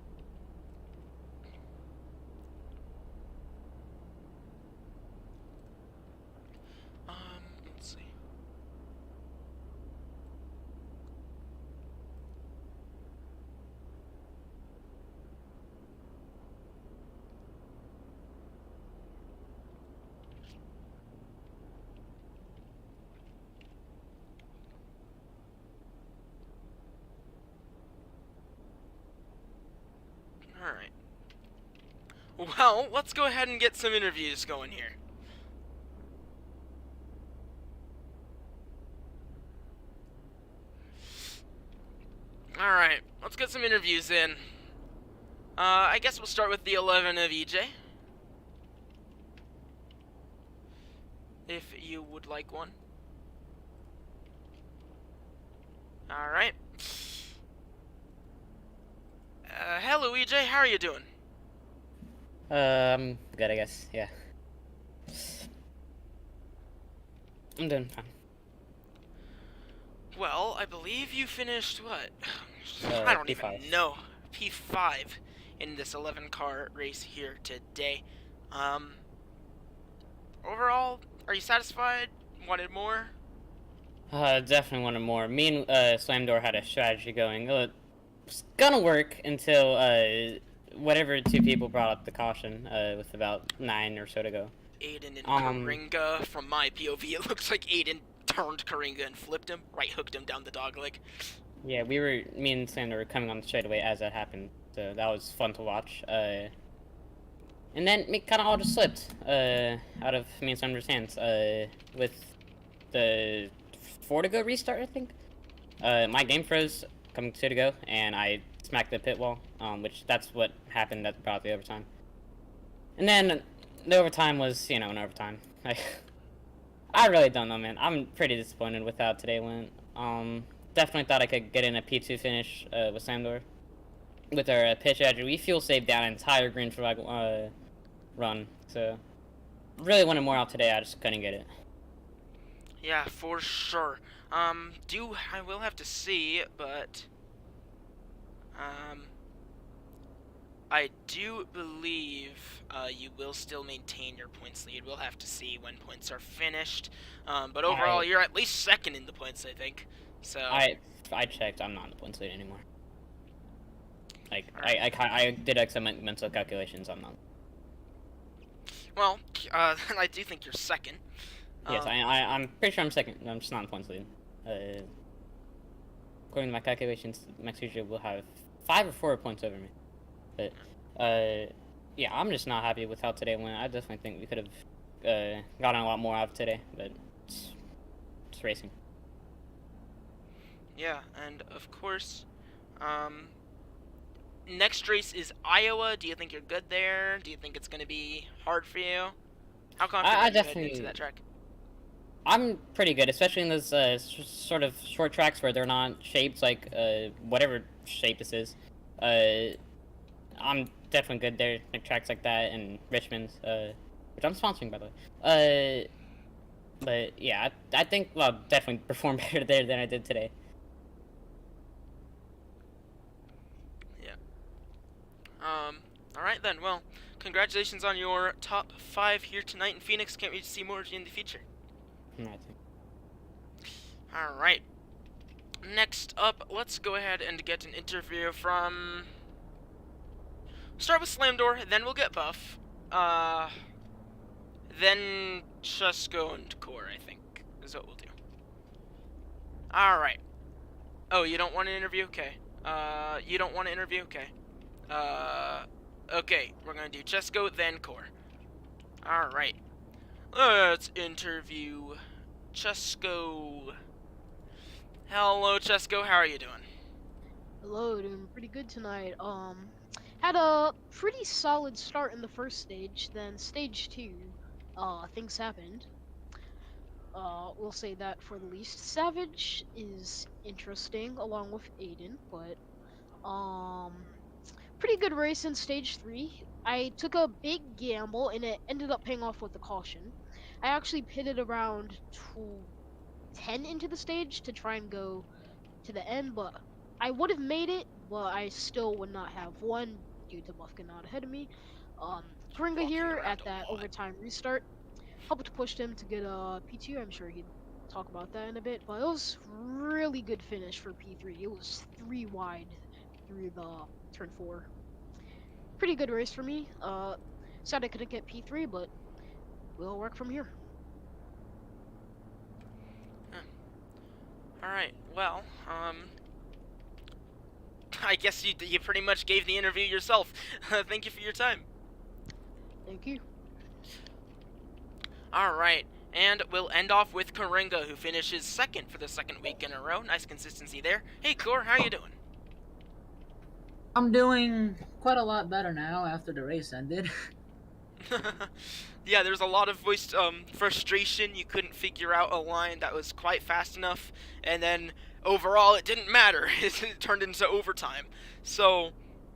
Speaker 1: Let's see. Alright. Well, let's go ahead and get some interviews going here. Alright, let's get some interviews in. I guess we'll start with the 11 of EJ. If you would like one. Alright. Hello EJ, how are you doing?
Speaker 3: I'm good, I guess. Yeah. I'm doing fine.
Speaker 1: Well, I believe you finished what?
Speaker 3: Uh,
Speaker 1: I don't
Speaker 3: P5.
Speaker 1: even know. P5 in this 11 car race here today. Overall, are you satisfied? Wanted more?
Speaker 3: Definitely wanted more. Me and Slamdoor had a strategy going. It was gonna work until whatever two people brought up the caution with about 9 or so to go.
Speaker 1: Aiden and Karinga, from my POV, it looks like Aiden turned Karinga and flipped him, right hooked him down the dog leg.
Speaker 3: Yeah, me and Slamdoor were coming on the straightaway as that happened, so that was fun to watch. And then it kind of all just slipped out of me and Slamdoor's hands with the 4 to go restart, I think. My game froze coming 2 to go, and I smacked the pit wall, which that's what happened that brought the overtime. And then the overtime was, an overtime. I really don't know, man. I'm pretty disappointed with how today went. Definitely thought I could get in a P2 finish with Samdor. With our pitch edge, we fuel saved down an entire green flag run, so really wanted more out today. I just couldn't get it.
Speaker 1: Yeah, for sure. I will have to see, but I do believe you will still maintain your points lead. We'll have to see when points are finished. But overall, you're at least second in the points, I think. So
Speaker 3: I checked. I'm not in the points lead anymore. Like
Speaker 1: right.
Speaker 3: I did some mental calculations. I'm not.
Speaker 1: Well, I do think you're second.
Speaker 3: Yes, I'm pretty sure I'm second. I'm just not in points lead. According to my calculations, Max usually will have 5 or 4 points over me. But yeah, I'm just not happy with how today went. I definitely think we could have gotten a lot more out of today, but it's racing.
Speaker 1: Yeah, and of course, next race is Iowa. Do you think you're good there? Do you think it's going to be hard for you? How confident are you heading into that track?
Speaker 3: I'm pretty good, especially in those sort of short tracks where they're not shaped like whatever shape this is. I'm definitely good there, like tracks like that and Richmond, which I'm sponsoring by the way. But yeah, I think I'll definitely perform better there than I did today.
Speaker 1: Yeah. All right then. Well, congratulations on your top 5 here tonight in Phoenix. Can't wait to see more of you in the future. Alright. Next up, let's go ahead and get an interview from... Start with Slamdor, then we'll get Buff. Then Chesko and Core, I think, is what we'll do. Alright. Oh, you don't want an interview? Okay. You don't want an interview? Okay. Okay, we're gonna do Chesko, then Core. Alright. Let's interview Chesko. Hello, Chesko. How are you doing?
Speaker 5: Hello, doing pretty good tonight. Had a pretty solid start in the first stage, then stage 2, things happened. We'll say that for the least. Savage is interesting, along with Aiden, but, pretty good race in stage 3. I took a big gamble, and it ended up paying off with the caution. I actually pitted around 10 into the stage to try and go to the end, but I would have made it, but I still would not have won due to Buff getting out ahead of me. Karinga here at that overtime restart helped push him to get a P2. I'm sure he'd talk about that in a bit, but it was really good finish for P3. It was 3 wide through the turn 4. Pretty good race for me. Sad I couldn't get P3, but we'll work from here.
Speaker 1: Alright, well, I guess you pretty much gave the interview yourself. Thank you for your time.
Speaker 5: Thank you.
Speaker 1: Alright, and we'll end off with Karinga, who finishes second for the second week in a row. Nice consistency there. Hey, Kor, how you doing?
Speaker 6: I'm doing quite a lot better now after the race ended.
Speaker 1: Yeah, there's a lot of voiced frustration. You couldn't figure out a line that was quite fast enough, and then overall it didn't matter. It turned into overtime. So,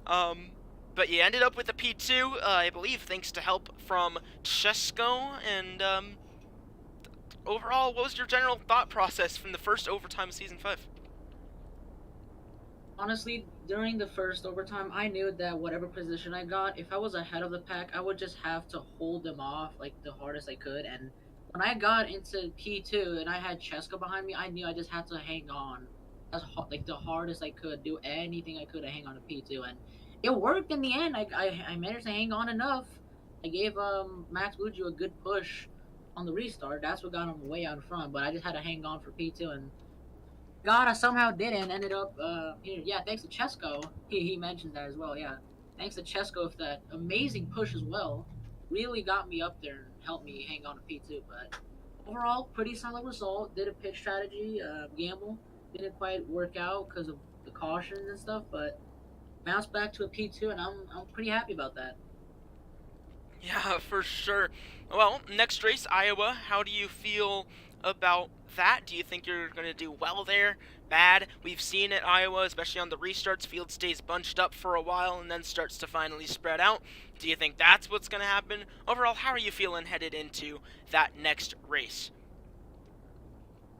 Speaker 1: but you ended up with a P2, I believe, thanks to help from Chesko. And overall, what was your general thought process from the first overtime of Season 5?
Speaker 6: Honestly, during the first overtime, I knew that whatever position I got, if I was ahead of the pack, I would just have to hold them off like the hardest I could. And when I got into P2 and I had Cheska behind me, I knew I just had to hang on as like the hardest I could, do anything I could to hang on to P2, and it worked in the end. I managed to hang on enough. I gave Max Buju a good push on the restart. That's what got him way out in front. But I just had to hang on for P2, and God, I somehow didn't. Ended up, yeah, thanks to Chesko. He mentioned that as well, yeah. Thanks to Chesko with that amazing push as well. Really got me up there and helped me hang on to P2, but overall, pretty solid result. Did a pick strategy, gamble. Didn't quite work out because of the cautions and stuff, but bounced back to a P2, and I'm pretty happy about that.
Speaker 1: Yeah, for sure. Well, next race, Iowa. How do you feel about that? Do you think you're going to do well there? Bad? We've seen at Iowa, especially on the restarts, field stays bunched up for a while and then starts to finally spread out. Do you think that's what's going to happen? Overall, how are you feeling headed into that next race?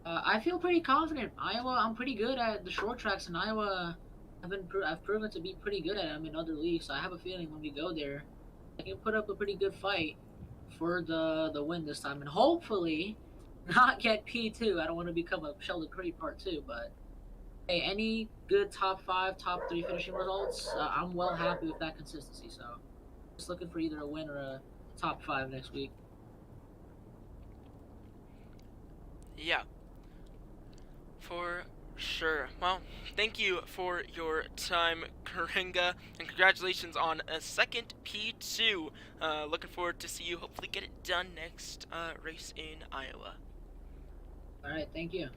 Speaker 6: I feel pretty confident. Iowa, I'm pretty good at the short tracks in Iowa. I've proven to be pretty good at them in other leagues. So I have a feeling when we go there, I can put up a pretty good fight for the win this time, and hopefully not get P2. I don't want to become a Sheldon Creed Part 2, but hey, any good top 5, top 3 finishing results, I'm well happy with that consistency. So just looking for either a win or a top 5 next week.
Speaker 1: Yeah, for sure. Well, thank you for your time, Karinga, and congratulations on a second P2. Looking forward to see you hopefully get it done next race in Iowa.
Speaker 6: All right, thank you.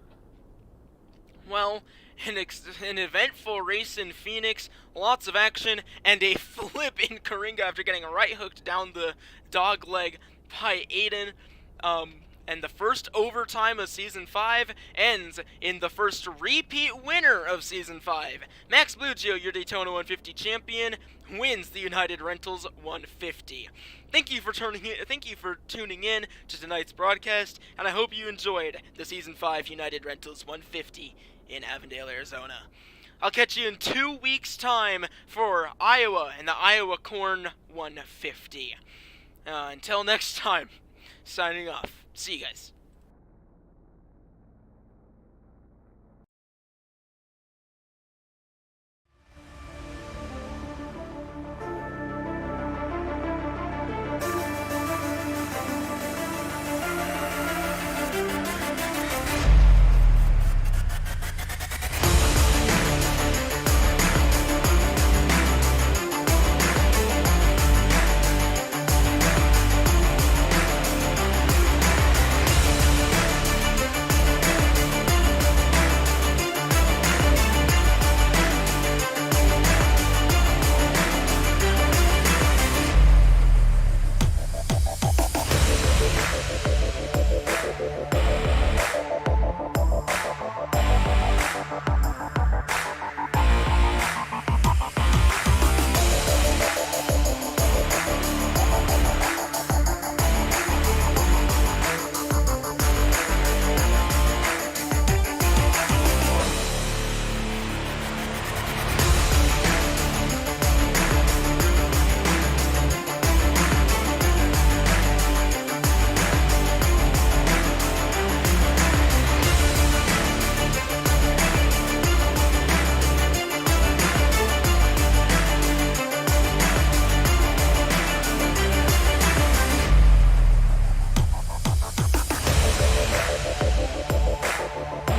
Speaker 1: Well, an eventful race in Phoenix, lots of action, and a flip in Karinga after getting right hooked down the dog leg by Aiden. And the first overtime of Season 5 ends in the first repeat winner of Season 5. Max Blugio, your Daytona 150 champion, wins the United Rentals 150. Thank you for tuning in to tonight's broadcast, and I hope you enjoyed the Season 5 United Rentals 150 in Avondale, Arizona. I'll catch you in 2 weeks' time for Iowa and the Iowa Corn 150. Until next time, signing off. See you guys.